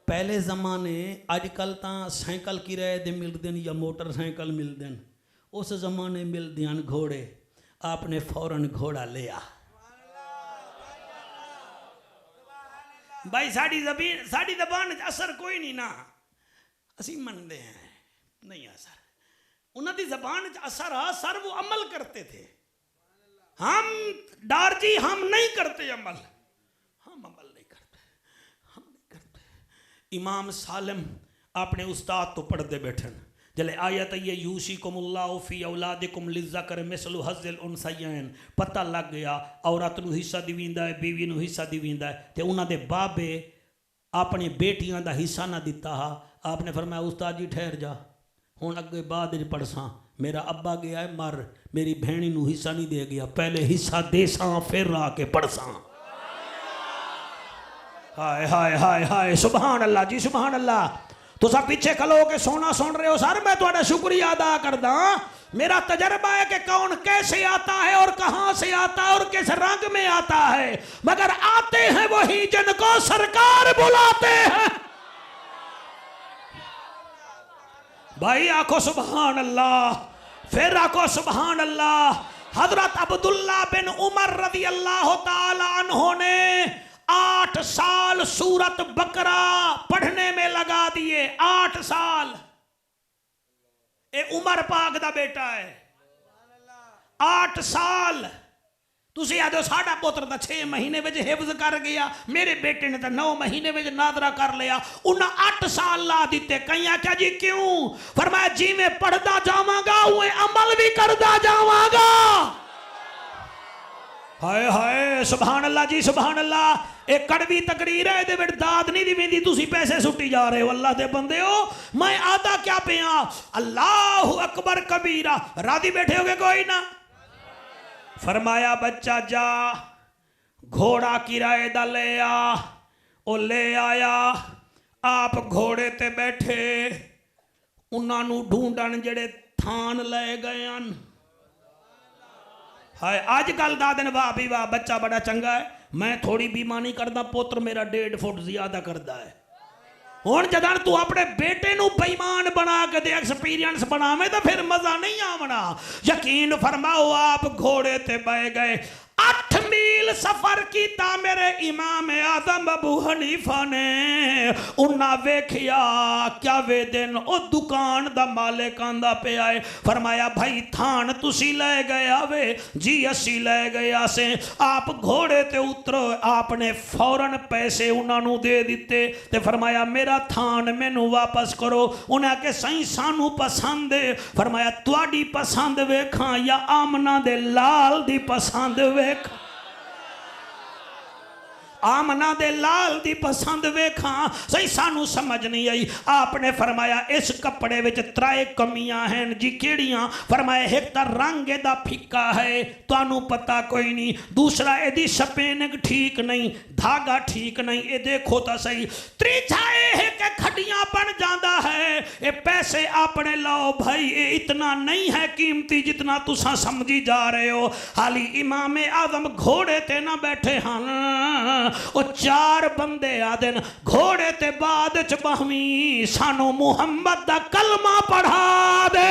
पहले ज़माने अजकल तो साइकिल किराए दे मिलते हैं या मोटरसाइकिल मिलते हैं, उस ज़माने मिलते हैं घोड़े। आपने फौरन घोड़ा लिया, भाई साड़ी जबान असर कोई नहीं ना, असी मनते हैं नहीं असर, उन्होंने जबान असर असर वो अमल करते थे। हम डार जी हम नहीं करते अमल, हम अमल नहीं करते, हम नहीं करते। इमाम सालिम अपने उस्ताद तो पढ़ते बैठन, जले आयत ये यूसिकुमुल्लाहु फी औलादिकुम लिज़्ज़कर मिसलु हज़्ज़िल उनसयैन, पता लग गया औरत नूं हिस्सा दिवींदा है, बीवी नूं हिस्सा दिवींदा है, ते उन्हां दे बाबे अपनी बेटियां दा हिस्सा ना दिता हा। आपने फरमाया उस्ताद जी ठहर जा, हुण अगे बाद च पढ़सां, मेरा अब्बा गया है मर, मेरी भैणी नूं हिस्सा नहीं दे गया, पहले हिस्सा देसां फिर आके पढ़सां। हाय हाय हाय हाय, सुभान अल्लाह जी सुभान अल्लाह। तुसा पीछे खलो के सोना सुन रहे हो सर, मैं तुम्हारा शुक्रिया अदा करदा। मेरा तजर्बा है कि कौन कैसे आता है और कहां से आता है और किस रंग में आता है, मगर आते हैं वही जिनको सरकार बुलाते हैं। भाई आखो सुभान अल्लाह, फिर आखो सुभान अल्लाह। हजरत अब्दुल्ला बिन उमर रज़ी अल्लाह ताला अन्हु ने 8 साल सूरत बकरा पढ़ने में लगा दिए। 8 साल, ये उमर पाक दा बेटा है। 8 साल तुसी आदो साडा पुत्र तो 6 महीने में हिफ्ज कर गया, मेरे बेटे ने तो 9 महीने में नादरा कर लिया। उन्हें 8 साल ला दिते। कहीं आख्या जी क्यों? फरमाया जी मैं पढ़ता जावांगा उए अमल भी करता जावांगा। हाय हाय सुभान अल्लाह जी सुभान अल्लाह। एक कड़वी तकरीर है, ये दाद नहीं दिवेंदी, तुसी पैसे सुट्टी जा रहे हो अल्लाह दे बंदे हो। मैं आदा क्या पिया, अल्लाहु अकबर कबीरा। राजी बैठे होगे कोई ना? फरमाया बच्चा जा घोड़ा किराए दा ले आ। ओ ले आया, आप घोड़े ते बैठे, उन्होंने ढूंढन जेड़े थान ले गए हैं। हाय अजकल दा दिन वाह भी वाह, बच्चा बड़ा चंगा है, मैं थोड़ी बेईमानी करदा, पुत्र मेरा 1.5 फुट ज्यादा करता है। हुण जदन तू अपने बेटे नू बेईमान बना के दे एक्सपीरियंस बनावे तो फिर मजा नहीं आवना। यकीन फरमाओ आप घोड़े ते बह गए। 8 मील सफर किया मेरे इमाम आजम अबू हनीफा ने। उन्ना वेखिया क्या वे दिन ओ दुकान दा मालिक आंदा पे आए। फरमाया भाई थान तुसी ले गया वे? जी असी ले गया से। आप घोड़े ते उतरो। आपने फौरन पैसे उन्होंने दे दिते ते फरमाया मेरा थान मैनू वापस करो। उन्हें आके सही सानू पसंद है। फरमाया तुहाडी पसंद वेखा या आमना दे लाल दी पसंद वेख। आमना दे लाल दी पसंद वेखा सही सानू समझ नहीं आई। आपने फरमाया इस कपड़े विच 3 कमियां हैं जी। केड़ियां? फरमाया एक तो रंग एदा फिक्का है, तुहानू पता कोई नहीं। दूसरा एदी स्पेनिंग ठीक नहीं, धागा ठीक नहीं, ये देखो तो सही। तीसरा है कि खड्डियां बन जाता है। ये पैसे आपने लाओ भाई, ये इतना नहीं है कीमती जितना तुसा समझी जा रहे हो। हाली इमाम आजम घोड़े ते ना बैठे हैं, वो 4 बंदे आदे घोड़े ते बाद च बहवी सानू मुहम्मद दा कलमा पढ़ा दे।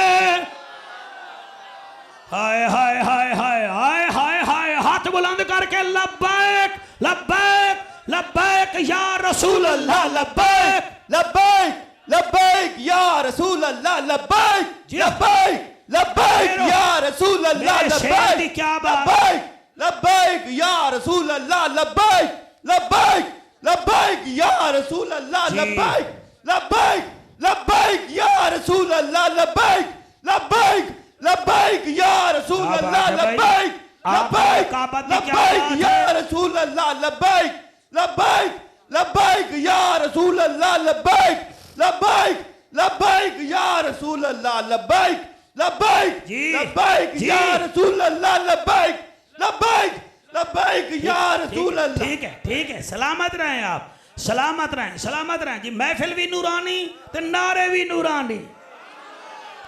हाय हाय हाय हाय हाय हाय हाय, हाथ बुलंद करके लब्बैक लब्बैक लब्बैक या रसूल अल्लाह, लब्बैक लब्बैक लब्बैक या रसूल अल्लाह, लब्बैक लब्बैक लब्बैक या रसूल अल्लाह, लब्बैक क्या बात, लब्बैक लब्बैक या रसूल अल्लाह, लब्बैक लब्बैक लब्बैक या रसूल अल्लाह, लब्बैक लब्बैक लब्बैक या रसूल अल्लाह, लब्बैक लब्बैक लब्बैक या रसूल अल्लाह, लब्बैक लब्बैक लब्बैक या रसूल अल्लाह, लब्बैक लब्बैक लब्बैक या रसूल अल्लाह, लब्बैक लब्बैक लब्बैक या रसूल अल्लाह, लब्बैक लब्बैक लब्बैक या रसूल अल्लाह, लब्बैक लब्बैक लब्बैक या रसूल अल्लाह। ठीक है सलामत रहें आप, सलामत रहें सलामत रहें जी। महफिल भी नूरानी ते नारे भी नूरानी,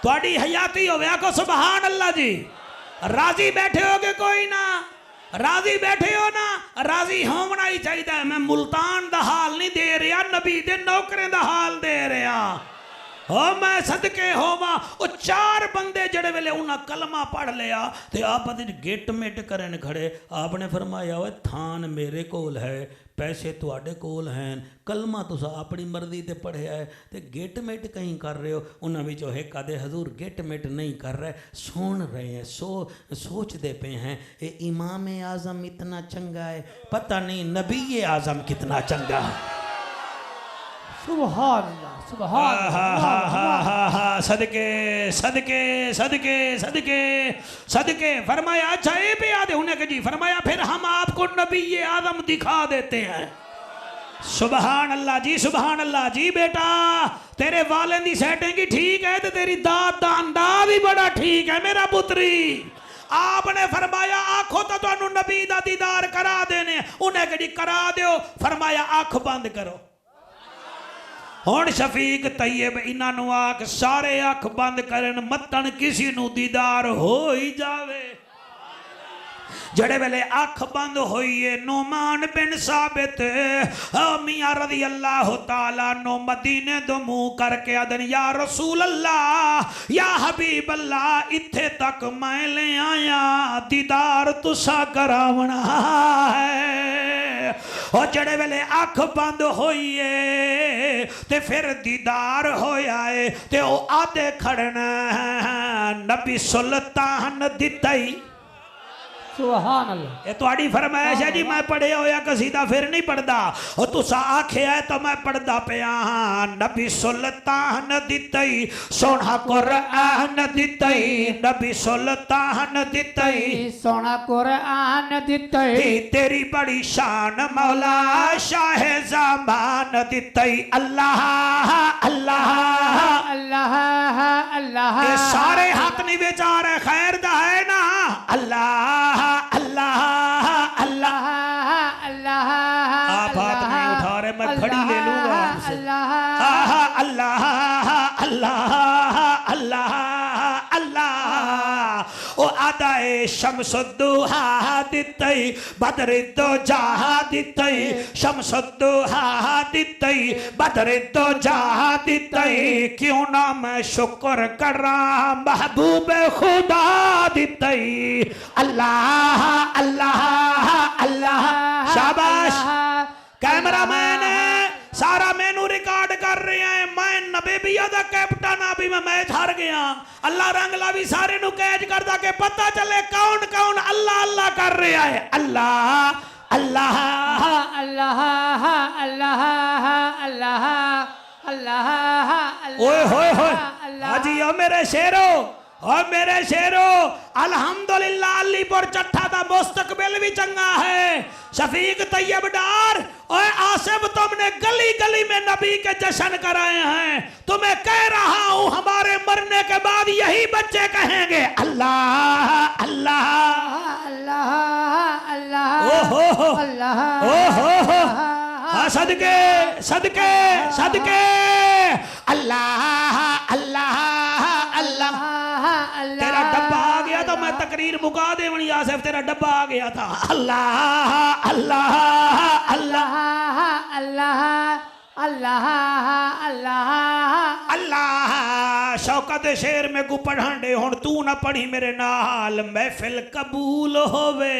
थोड़ी हयाती हो गया को सुभान अल्लाह जी। राजी बैठे होगे कोई ना? राजी बैठे हो ना? राजी होना ही चाहिए। मैं मुल्तान दा हाल नहीं दे रहा, नबी दे नौकरे दा हाल दे रहा। हो मैं सदके होवा। वो 4 बंदे जड़े वेले उन्हें कलमा पढ़ लिया ते आप गेट मेट करन खड़े। आपने फरमाया ओए थान मेरे कोल है, पैसे तुहाडे कोल हैं, कलमा तुसा अपनी मर्जी ते पढ़िया है ते गेट मेट कहीं कर रहे हो। उन्होंने विचों एक आधे हजूर गेट मेट नहीं कर रहे, सुन रहे हैं, सोचते पे हैं ये इमाम आज़म इतना चंगा है, पता नहीं नबी आज़म कितना चंगा है। सुभान अल्लाह, सुभान अल्लाह। सदके सदके सदके सदके सदके। फरमाया अच्छा ये भी याद है उन्हें कि जी, फरमाया फिर हम आपको नबी आज़म दिखा देते हैं। सुभान अल्लाह जी, सुभान अल्लाह जी। बेटा तेरे वाले दी सेटिंग ही ठीक है तो तेरी दात दा अंदाज भी बड़ा ठीक है मेरा पुत्री। आपने फरमाया आखो तो तुहानू नबी दा दीदार करा देने। उन्हें कि जी करा दो। फरमाया अख बंद करो। हुण शफीक तैयब इन्हों आख सारे अख बंद करन, मतन किसी नू दीदार हो ही जावे। जड़े वेले अख बंद होई है नोमान बिन साबित मियां रज़ी अल्लाह तआला नो मदीने दो मुंह करके आदन या रसूल अल्लाह या हबीब अल्लाह इत्थे तक मैं ले आया दीदार तुसा करावना है। और जड़े वेले अख बंद होई है ते फिर दीदार होया है ते ओ आदे खड़ना नबी सुल्तान दिताई। सुभान अल्लाह। ये तुहाडी फरमाइश है जी, मैं पढ़े होया कसीदा फिर नहीं पढ़दा, और तुसा आखिया है तो मैं पढ़दा पिया हाँ। नबी सुल्तान दितई सोना कुरआन दितई, नबी सुल्तान दितई सोना कुरआन दितई, तेरी बड़ी शान मौला शाह ज़मान दितई। अल्लाह अल्लाह अल्लाह अल्लाह। ये सारे हाथ नहीं बेचार है खैर दा है ना। अल्लाह अल्लाह अल्लाह अल्लाह। आप हाथ नहीं उठा रहे, मैं खड़ी ले लूंगा आपसे। अल्लाह अल्लाह अल्लाह अल्लाह अल्लाह। ओ आदाए शमसुद्दुहा दितई बदर दो जहा दितई, शमसुद्दुहा दितई बदर दो जहा दितई। क्यों ना मैं शुक्र करा महबूब खुदा दितई। अल्लाह अल्लाह अल्लाह। शाबाश। कैमरामैन सारा मेनू रिकॉर्ड कर रहे हैं। मैं नबीबिया दा कैप्टन आ भी मैं मैच हार गया। अल्लाह रंगला भी सारे नु कैच करदा के पता चले कौन कौन अल्लाह अल्लाह कर रहा है। अल्लाह अल्लाह अल्लाह अल्लाह अल्लाह अल्लाह। ओए होए होए हाजी ओ मेरे शेरो, और मेरे शेरो अल्हम्दुलिल्लाह अलीपुर चट्ठा दा मुस्तकबिल भी चंगा है। शफीक तैयब डार और आसिफ तुमने गली गली में नबी के जश्न कराए हैं। तुम्हें कह रहा हूं हमारे मरने के बाद यही बच्चे कहेंगे अल्लाह अल्लाह अल्लाह अल्लाह। ओहो अल्लाह ओहो हाँ सदके सदके सदके। अल्लाह अल्लाह अल्लाह। तेरा डब्बा आ गया तो मैं तकरीर मुका देवनी आसिफ, तेरा डब्बा आ गया था। अल्लाह अल्लाह अल्लाह अल्लाह अल्लाह अल्लाह अल्लाह। शौकत शेर में को पढ़ांडे हुण तू ना पढ़ी मेरे नाल महफिल कबूल होवे।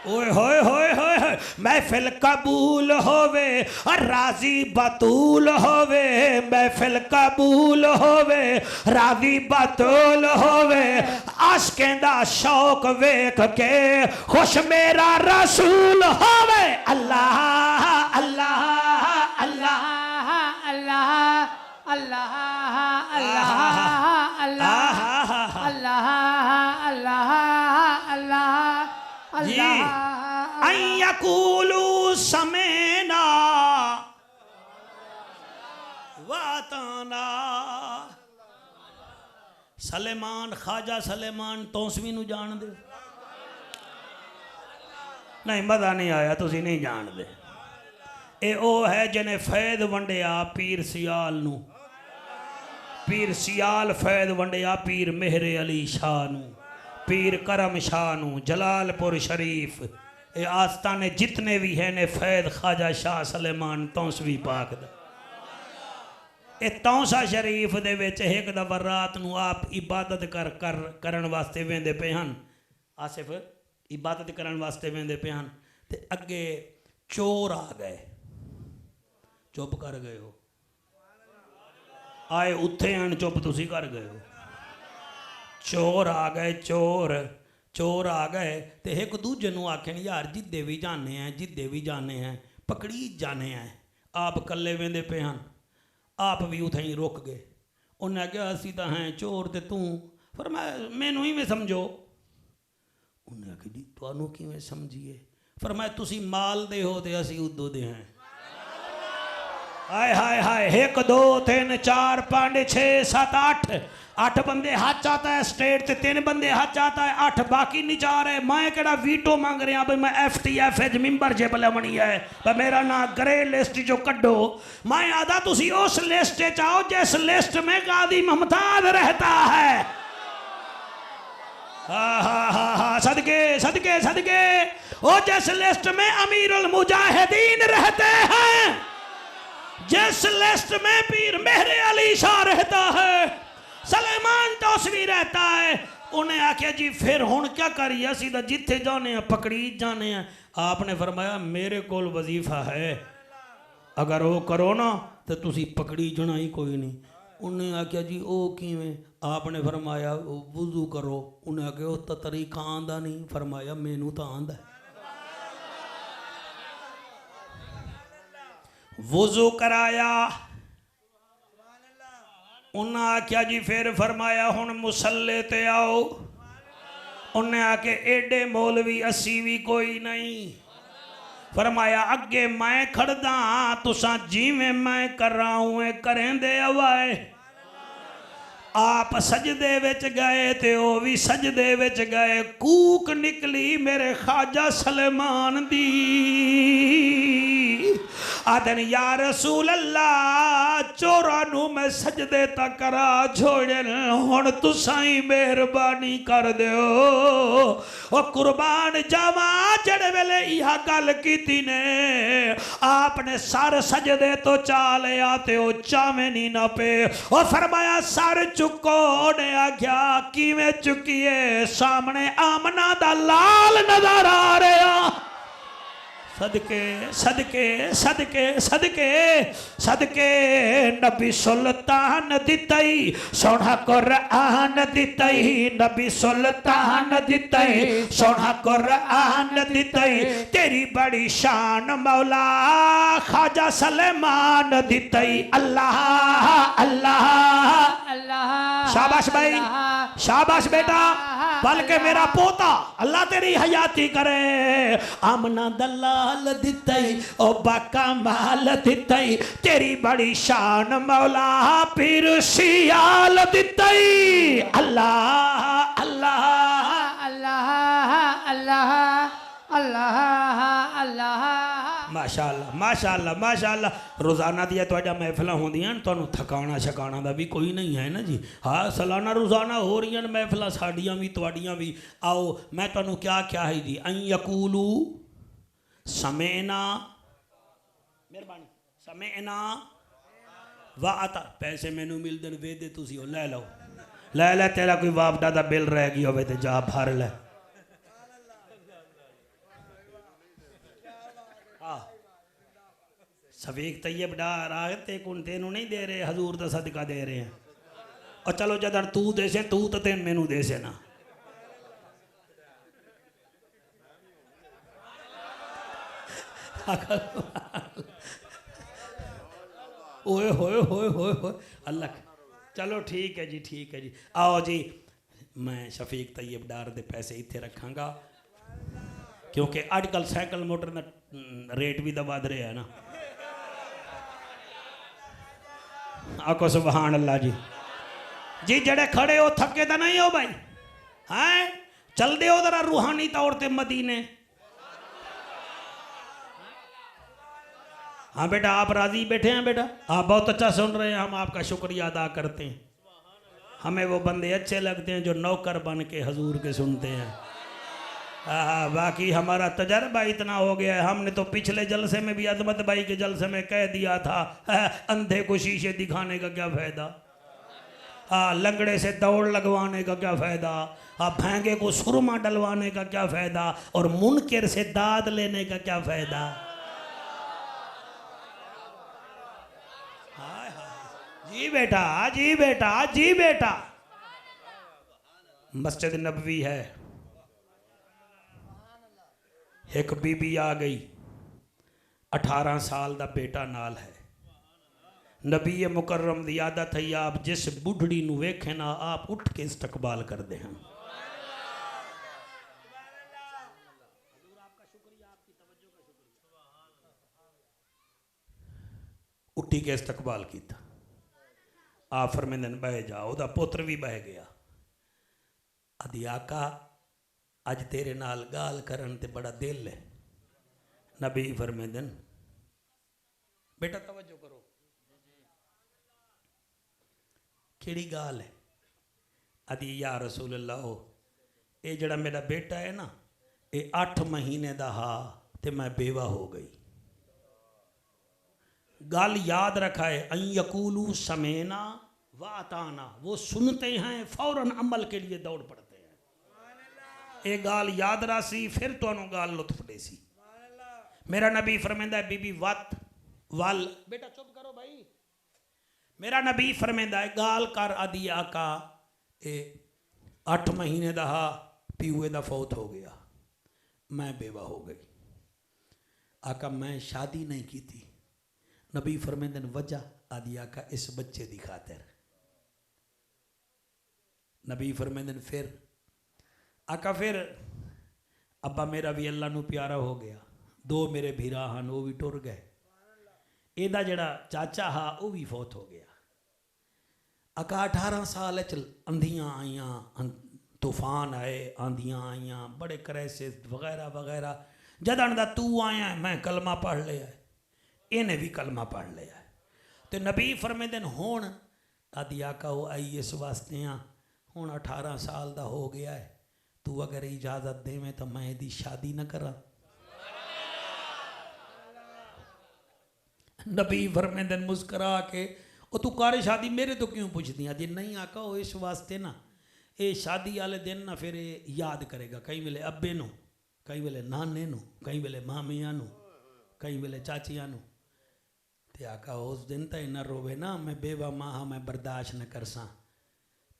ओए होए होए होए महफिल कबूल होवे और राजी बतूल होवे। महफिल कबूल होवे राजी बतूल होवे। आशिक़ें दा शौक वेख के खुश मेरा रसूल होवे। अल्लाह अल्लाह अल्लाह अल्लाह अल्लाह अल्लाह अल्लाह अल्लाह अल्लाह अल्लाह अल्लाह। अयकूलू समेना वाताना। सलेमान ख्वाजा सलेमान तौसवी नू जान दे नहीं, मजा नहीं आया, तुसी नहीं जान दे। ए ओ है जिन्हें फैद वंडिया पीर सियाल नू। पीर सियाल फैद वंडिया पीर मेहरे अली शाह नू, पीर करम शाह नू, जलालपुर शरीफ। ये आस्ताने जितने भी हैं ने फैद ख्वाजा शाह सलेमान तौसवी पाक दा। ਇਹ ਤੌਂਸਾ ਸ਼ਰੀਫ ਦੇ ਵਿੱਚ ਇੱਕ ਦਫਾ ਰਾਤ ਨੂੰ ਆਪ ਇਬਾਦਤ ਕਰਨ ਵਾਸਤੇ ਵੇਂਦੇ ਪਏ ਹਨ। ਆਸਿਫ ਇਬਾਦਤ ਕਰਨ ਵਾਸਤੇ ਵੇਂਦੇ ਪਏ ਹਨ ਤੇ ਅੱਗੇ ਚੋਰ ਆ ਗਏ। ਚੁੱਪ ਕਰ ਗਏ ਹੋ, ਆਏ ਉੱਥੇ ਹਨ, ਚੁੱਪ ਤੁਸੀਂ ਕਰ ਗਏ ਹੋ। ਚੋਰ ਆ ਗਏ, ਚੋਰ ਆ ਗਏ ਤੇ ਇੱਕ ਦੂਜੇ ਨੂੰ ਆਖਣ ਯਾਰ ਜਿੱਦੇ ਵੀ ਜਾਣੇ ਆ, ਜਿੱਦੇ ਵੀ ਜਾਣੇ ਆ ਪਕੜੀ ਜਾਣੇ ਆ। ਆਪ ਕੱਲੇ ਵੇਂਦੇ ਪਏ ਹਨ, ਆਪ ਵੀ ਉੱਥੇ ਹੀ ਰੁਕ ਗਏ। ਉਹਨੇ ਆਖਿਆ ਅਸੀਂ ਤਾਂ ਹੈ ਚੋਰ ਤੇ ਤੂੰ, ਪਰ ਮੈਨੂੰ ਇਵੇਂ ਸਮਝੋ। ਉਹਨੇ ਆਖਿਆ ਜੀ ਤੁਹਾਨੂੰ ਕਿਵੇਂ ਸਮਝੀਏ? ਫਰਮਾਇਆ ਤੁਸੀਂ ਮਾਲ ਦੇ ਹੋ ਤੇ ਅਸੀਂ ਉਦੋਂ ਦੇ ਹਾਂ। हाय हाय हाय, 1 2 3 4 5 6 7 8 बंदे हाथ चाहता है स्टेट ते 3 बंदे हाथ चाहता है 8 बाकी नहीं चाह रहे। मैं केड़ा वीटो मांग रहा भाई, मैं FTF मिंबर जे भला बनी है पर मेरा ना ग्रे लिस्ट जो कड्डो। मैं आदा तुसी उस लिस्ट चाहो जिस लिस्ट में गादी मुमताज रहता है। हा सदके सदके सदके, ओ जिस लिस्ट में अमीरुल मुजाहिदीन रहते हैं, जिस लिस्ट में पीर मेहरे अली शाह रहता है, सलेमान तौसवी रहता है। उन्हें आख्या जी फिर हुण क्या करिए, असी तो जिथे जाने हैं पकड़ी जाने हैं। आपने फरमाया मेरे कोल वजीफा है, अगर वो करो ना तो तुसी पकड़ी जाना ही कोई नहीं। उन्हें आख्या जी ओ किवें? आपने फरमाया वुजू करो। उन्हें आख्या वो तो तरीका आंदा नहीं। फरमाया मैनू तो आंदा है। वुजू कराया, उन्हें आख्या जी फिर फरमाया हुण मुसल्ले ते आओ। उन्हें आके एडे मौलवी असी भी कोई नहीं। फरमाया अगे मैं खड़दा, तुसा जिवें मैं कर रहा हूँ करेंदे अवाए। आप सजदे विच गए ते ओ भी सजदे विच गए। कूक निकली मेरे ख्वाजा सलेमान दी, आदन या रसूल अल्लाह चोरा नू मैं सजदे तक करा छोड़न, हुण तुसाई मेहरबानी कर दियो। ओ कुर्बान जावा जड़े वेले यह गल कीती ने, आपने सर सजदे तो चा लिया ते ओ चावे नहीं ना पे। ओ फरमाया सर चुको। ने आख्या किवें चुकीए? सामने आमना दा लाल नजर आ रहा। सदके सदके सदके सदके सदके, नबी सुल्तान दितई सोना कुरआन दितई, नबी सुल्तान दितई सोना कुरआन दितई। तेरी बड़ी शान मौला ख्वाजा सलेमान दितई। अल्लाह अल्लाह अल्लाह। शाबाश भाई, शाबाश बेटा, बल्कि मेरा पोता अल्लाह तेरी हयाती करे। आमना दलाल दितई ओ बाका माल दितई, तेरी बड़ी शान मौला पीर सियाल दितई। अल्लाह अल्लाह अल्लाह अल्लाह अल्लाह अल्लाह। माशाअल्लाह माशाअल्लाह माशाअल्लाह। रोजाना दिया तुहाडा महफिल होंदियां, तुहानू थकाना छकाना दा भी कोई नहीं है ना जी। हाँ सालाना रोजाना हो रही महफिल साडियां भी तुहाडियां भी। आओ मैं तुहानू क्या क्या है जी, अं यकूलू समेना, मेहरबानी समेना वा अता। पैसे मैनू मिलदे वे दे तुसी ले लो, ले ले। तेरा कोई वापडा दा बिल रह गया होवे ते जा भर ले। सफीक तैयब डार आते कौन तेनू नहीं दे रहे, हजूर का सदका दे रहे हैं। और चलो जदर तू दे से तू तो तेन मैनू दे से ना। ओए होए होए होए होए अल्लाह। चलो ठीक है जी, ठीक है जी। आओ जी, मैं शफीक तैयब डार दे पैसे इत्थे रखांगा, क्योंकि अजकल साइकिल मोटर का रेट भी तो वध रहा है ना। आको सुभान अल्लाह जी। जी जड़े खड़े हो थके तो नहीं हो भाई, हैं चल दे हो जरा रूहानी तौर पे मदीने। हाँ बेटा आप राजी बैठे हैं बेटा? आप बहुत अच्छा सुन रहे हैं, हम आपका शुक्रिया अदा करते हैं। हमें वो बंदे अच्छे लगते हैं जो नौकर बन के हजूर के सुनते हैं। बाकी हमारा तजर्बा इतना हो गया है, हमने तो पिछले जलसे में भी अजमत भाई के जलसे में कह दिया था, अंधे को शीशे दिखाने का क्या फायदा, लंगड़े से दौड़ लगवाने का क्या फायदा, भैंगे को सुरमा डलवाने का क्या फायदा, और मुनकर से दाद लेने का क्या फायदा। जी बेटा, जी बेटा, जी बेटा। मस्जिद नबवी है, एक बीबी आ गई, 18 साल का बेटा नाल है। नबी मुकर्रम दी आदत है, आप जिस बुढ़ड़ी नू वेखे ना आप उठ के इस्तकबाल करते हैं। उठी के इस्तकबाल किया, आप फरमांदे ने बह जा, ओदा पुत्र भी बह गया। आदि आका अज तेरे नाल गाल करन ते बड़ा दिल है। नबी फरमांदे ने बेटा तवज्जो करो, केड़ी गाल है। आदि या रसूल अल्लाह, ये जड़ा मेरा बेटा है ना, ये 8 महीने दा हा ते मैं बेवा हो गई। गाल याद रखा है, अन यकूलू समेना व अताना, वो सुनते हैं फौरन अमल के लिए दौड़ पड़ते हैं। ये गाल याद रासी, फिर तो गाल लुत्फ देसी। मेरा नबी फरमांदा है, बीबी वत वल, बेटा चुप करो भाई। मेरा नबी फरमांदा है, गाल कर आदि आका, 8 महीने दा हा, पीऊए दा फौत हो गया, मैं बेवा हो गई। आका मैं शादी नहीं की थी। नबी फरमांदे ने वजह, आदि आका इस बच्चे दी खातिर। नबी फरमांदे ने फिर, आका फिर अब्बा मेरा भी अल्लाह नू प्यारा हो गया, 2 मेरे भीरा हन वो भी टुर गए, एदा जड़ा चाचा हा वो भी फौत हो गया। आका 18 साल च अंधियां आईयां, तूफान आए, आंधियां आईयां, बड़े करैसे वगैरह वगैरह। जदन दा तू आया मैं कलमा पढ़ लिया, इन्हें भी कलमा पढ़ लिया। तो नबी फरमांदे ने हुण आदि आका वो आई इस वास्ते हाँ, हुण 18 साल दा हो गया है, तू अगर इजाज़त देवें तो मैं इसकी शादी न करा। नबी फरमांदे ने मुस्करा के, ओ तू कर शादी, मेरे तो क्यों पुछदी? जी नहीं आका, वो इस वास्ते ना, ये शादी वाले दिन ना फिर याद करेगा, कई वेले अब्बे नू, कई वेले नाने नू, कई वेले मामिया नू, कई वेले चाचिया नू। ते आका उस दिन तो इन्ना रोवे ना, मैं बेवा मां हाँ, मैं बर्दाश्त न कर सा।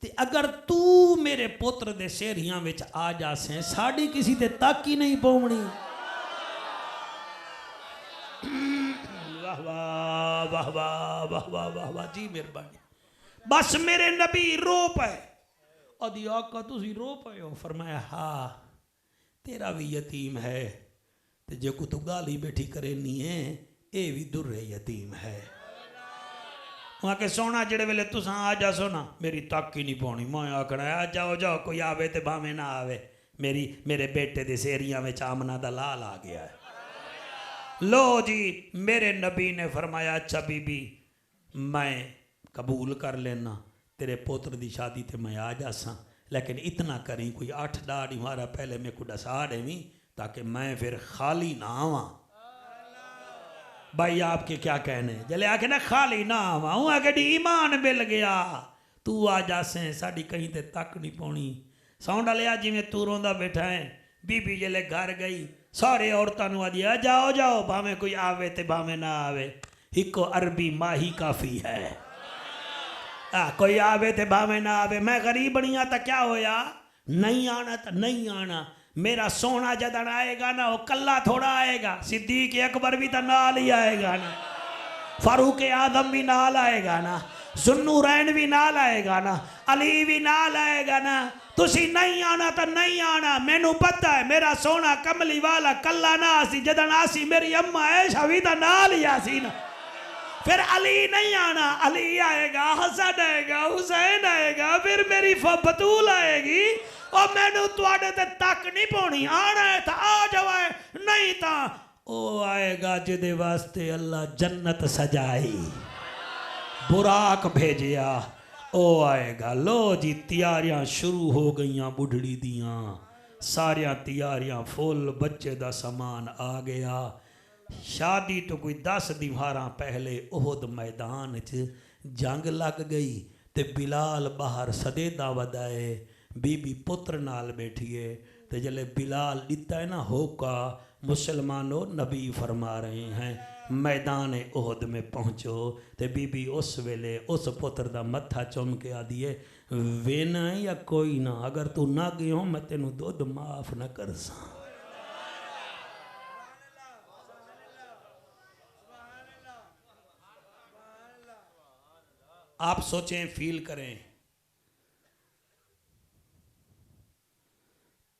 ते अगर तू मेरे पुत्र दे सेहरियां विच आ जासे, साड़ी किसी ते तक ही नहीं पौनी। वाह वाह वाह वाह वाह वाह वाह वाह, जी मेहरबानी। बस मेरे नबी रो पे, आदि आका तुसी रो पे हो? फरमाया हाँ, तेरा भी यतीम है, ते जो को तू गाली बैठी करे नहीं है, ये भी दुर्रे यतीम है। वहाँ के सोना जेड़े वेले तुसा आ जासो ना, मेरी तक ही नहीं पानी, मैं आखना आ जाओ जाओ, कोई आवे ते भावे ना आवे, मेरे बेटे दे सेरियां में आमना दा लाल आ गया है। लो जी, मेरे नबी ने फरमाया, अच्छा बीबी मैं कबूल कर लेना, तेरे पुत्र दी शादी ते मैं आ जासा, लेकिन इतना करी कोई 8 दाढ़ी मारा पहले मैं को डसा देवी, ताकि मैं फिर खाली ना आवा। भाई आपके क्या कहने? जले आके ना खाली ना आवा, हूँ आके ईमान मिल गया, तू आ जासे, साड़ी कहीं ते तक नहीं पानी। सौंडा लिया जिमें तू रोंदा बैठा है। बीबी जले घर गई, सारे औरतां नूं आदि आ जाओ जाओ, भावें कोई आवे ते भावें ना आवे, इको अरबी माही काफ़ी है। कोई आवे ते भावें ना आवे, मैं गरीब बनिया तो क्या होया, नहीं आना तो नहीं आना, मेरा सोना जदन आएगा ना, वो कल्ला थोड़ा आएगा, सिद्दीक अकबर भी तो नाल ही आएगा ना, फारूक आदम भी नाल आएगा ना, जुन्नूरैन भी नाल आएगा ना, अली भी नाल आएगा ना। तुसी नहीं आना तो नहीं आना, मैनू पता है मेरा सोना कमली वाला कल्ला ना आसी, जदन आसी मेरी अम्मा ऐशा भी तो नाल ही आसी ना। फिर अली नहीं आना, अली आएगा, हसन आएगा, हुसैन आएगा, फिर मेरी बतूल आएगी, और मैनू तुहाडे ते तक नहीं पानी। आना है तो आ जाए, नहीं तो ओ आएगा जिदे वास्ते अल्लाह जन्नत सजाई, बुराक भेजिया, ओ आएगा। लो जी तैयारियां शुरू हो गईयां बुढ़ड़ी दियां, सारिया तैयारियां फुल, बच्चे का समान आ गया। शादी तो कोई 10 दीवारां पहले ओहद मैदान च जंग लग गई ते बिलाल बाहर सदेदा वदाए, बीबी पुत्र नाल बैठिए। तो जले बिलाल दिता है ना होका, मुसलमानों नबी फरमा रहे हैं मैदान ओहद में पहुँचो। तो बीबी उस वेले उस पुत्र का मत्था चुम के आदिए वेना या कोई ना, अगर तू ना गयो मैं तेनू दुध माफ न कर सा। आप सोचें, फील करें,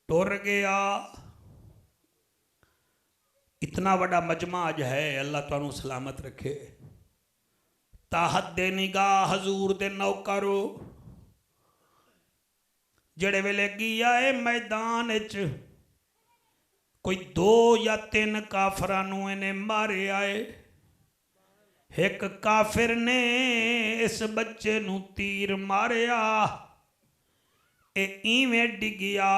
टुर गया। इतना बड़ा मजमा अज है, अल्लाह तुहानू सलामत रखे। ताहत दे निगाह हजूर दे नौकरो, जड़े वेले गया है मैदान च कोई 2 या 3 काफरां नू इहने मारे आए। एक काफिर ने इस बच्चे नू तीर मारिया, इवें डिगिया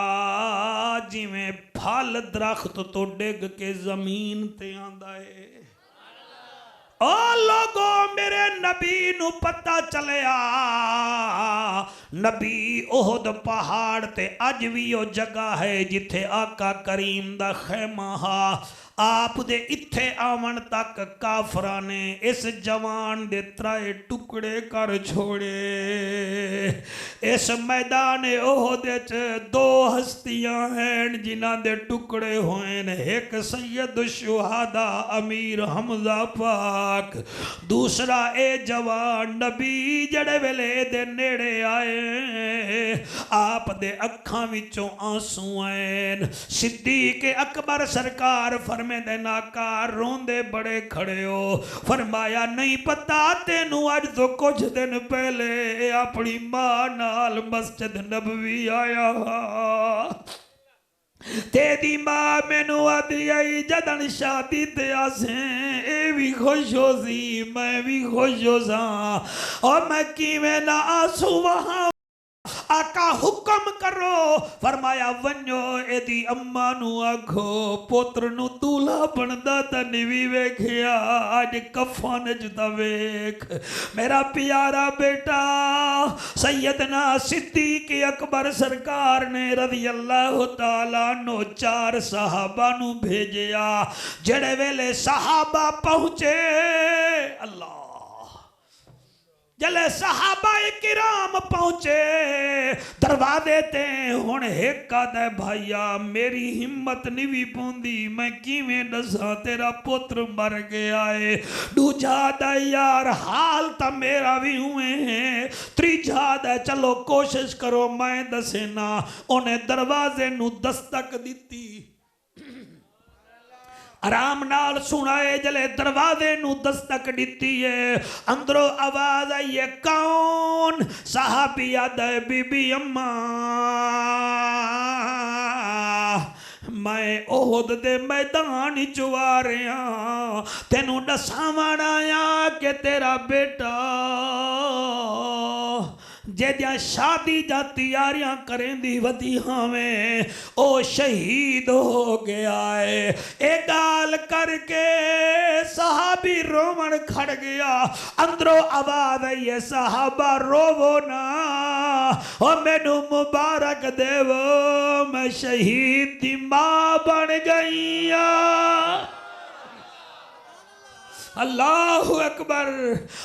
जिवें फल दरख्त तो डिग के जमीन ते आंदा है। ओ लोगों, मेरे नबी नू पता चलिया, नबी ओहद पहाड़ ते अज भी ओ जगह है जिथे आका करीम दा खैमा हा। आप दे इत्थे आवन तक काफरा ने इस जवान दे 3 टुकड़े कर छोड़े। इस मैदान ओहद च 2 हस्तियां हैं जिन्हां दे टुकड़े होए ने, एक सैयद शुहादा अमीर हमजा पाक, दूसरा ए जवान नबी जड़े वेले दे नेड़े आए आप दे अखां विचों आंसू आए। सिद्दीक अकबर सरकार फरमाते दे नाकार रोंदे बड़े खड़े हो। फरमाया नहीं पता तेनू अज तो कुछ दिन पहले अपनी मां नाल मस्जिद नबवी आया, तेरी मां मैनू आदि आई जदन शादी ते आसे ए भी खुश हो सी, मैं भी खुश हो सा, और मैं किवें ना आंसू वहां आका हुक्म करो। फरमाया वन्यो एदी अम्मा नू आखो पुत्र नू दूल्हा बनदा ता निवी वेखिया, अज कफन च ता वेख मेरा प्यारा बेटा। सैयदना सिद्दीक अकबर सरकार ने रज़ी अल्लाह तआला नो 4 सहाबा नू भेजिया। जड़े वेले सहाबा पहुंचे, अल्लाह जले सहाबा किराम पहुंचे दरवाजे ते, हुण एक आदा भाईया मेरी हिम्मत नहीं भी पौंदी, मैं किवें दसा तेरा पुत्र मर गया है। दूजा दा यार हाल ता मेरा भी हुए है। तीजा दा चलो कोशिश करो मैं दसे ना। उन्हें दरवाजे नू दस्तक दी, आराम नाल सुनाए। जले दरवाजे नू दस्तक दी है, अंदरों आवाज आई है कौन? साहबी आदा बीबी अम्मा मैं ओहद दे मैदान चो आ रहा, तेनू दसावण आया कि तेरा बेटा जेदियां शादी जा तैयारियां करेंदी वधी हमें ओ शहीद हो गया है। ए गाल करके सहाबी रोवण खड़ गया। अंदरों आवाज आई है सहाबा रोवो ना, ओ मैनू मुबारक देवो मैं शहीद दी मां बन गई। अल्लाह अकबर,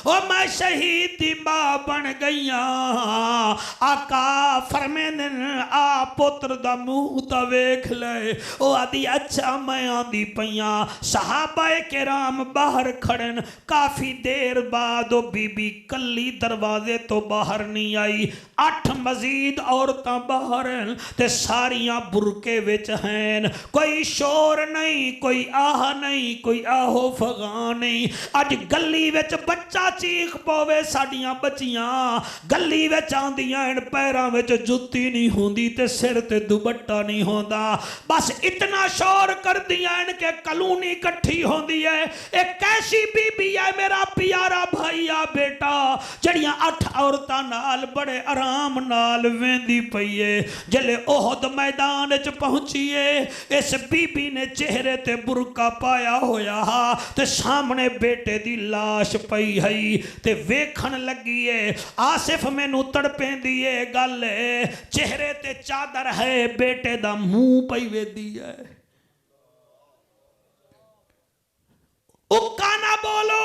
ओ मैं शहीद दी मां बन गई। आका फरमेंदे आ पुत्र दा मुंह ता वेख ले। ओ आदि अच्छा मैं आंदी पईया। सहाबाए किराम बाहर खड़न। काफी देर बाद ओ बीबी कली दरवाजे तो बाहर नहीं आई। 8 मजीद औरतां बाहर हैं ते सारियां बुरके विच हैं। कोई शोर नहीं, कोई आह नहीं, कोई आहो फगा नहीं। अज गली विच बच्चा चीख पवे साडियां बच्चियां गली विच आंदियां इन पैरां विच जुत्ती नहीं होंदी ते सिर ते दुपट्टा नहीं होंदा बस इतना शोर करदियां इन के कलूनी इकट्ठी होंदी है एक कैसी बीबी है मेरा प्यारा भाई आ बेटा जड़ियां 8 औरतां नाल बड़े आराम नाल वेंदी पई है जले ओहद मैदान च पहुंचीए इस बीबी ने चेहरे ते बुरका पाया होया ते सामने बेटे दी लाश पई है ते वेखण लगी है आसिफ मैनू तड़पेंदी है गल चेहरे ते चादर है बेटे दा मुंह पई वेदी है ओ काना बोलो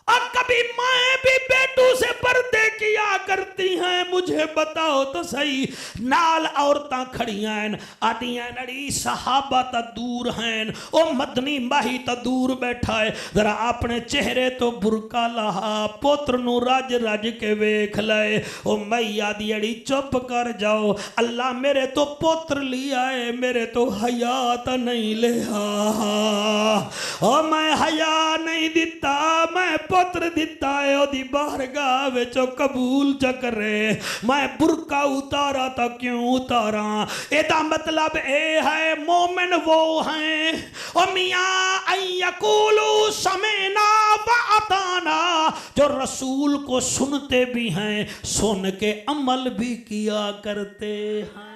और कभी माए भी बेटू से पर्दे किया करती हैं मुझे बताओ तो सही नाल औरतां खड़ियां हैं आदियां नड़ी सहाबा ता दूर हैं ओ मदनी माही ता दूर बैठा है जरा अपने चेहरे तो बुरका लहा पुत्र नु रज रज के वेख ले ओ मैया दी अड़ी चुप कर जाओ अल्लाह मेरे तो पुत्र लिया है मेरे तो हयात नहीं लिया ओ मैं हया नहीं दिता मैं पुत्र दिता है ओदी बारगाह विच कबूल च करे मैं बुरका उतारा तो क्यों उतारा एदा मतलब ए है मोमिन वो हैं ओ मियां यकूलू समेना व अताना जो रसूल को सुनते भी हैं सुन के अमल भी किया करते हैं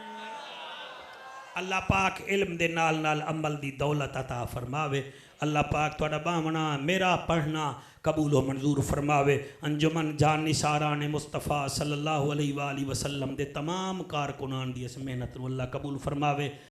अल्लाह पाक इल्म दे नाल नाल अमल दी दौलत अता फरमावे अल्लाह पाक तुहाडा बावना मेरा पढ़ना कबूल व मंजूर फरमावे अंजुमन जान निसारा ने मुस्तफ़ा सल्लल्लाहु अलैहि वसल्लम दे तमाम कारकुनान दी इस मेहनत नूं अल्लाह कबूल फरमावे।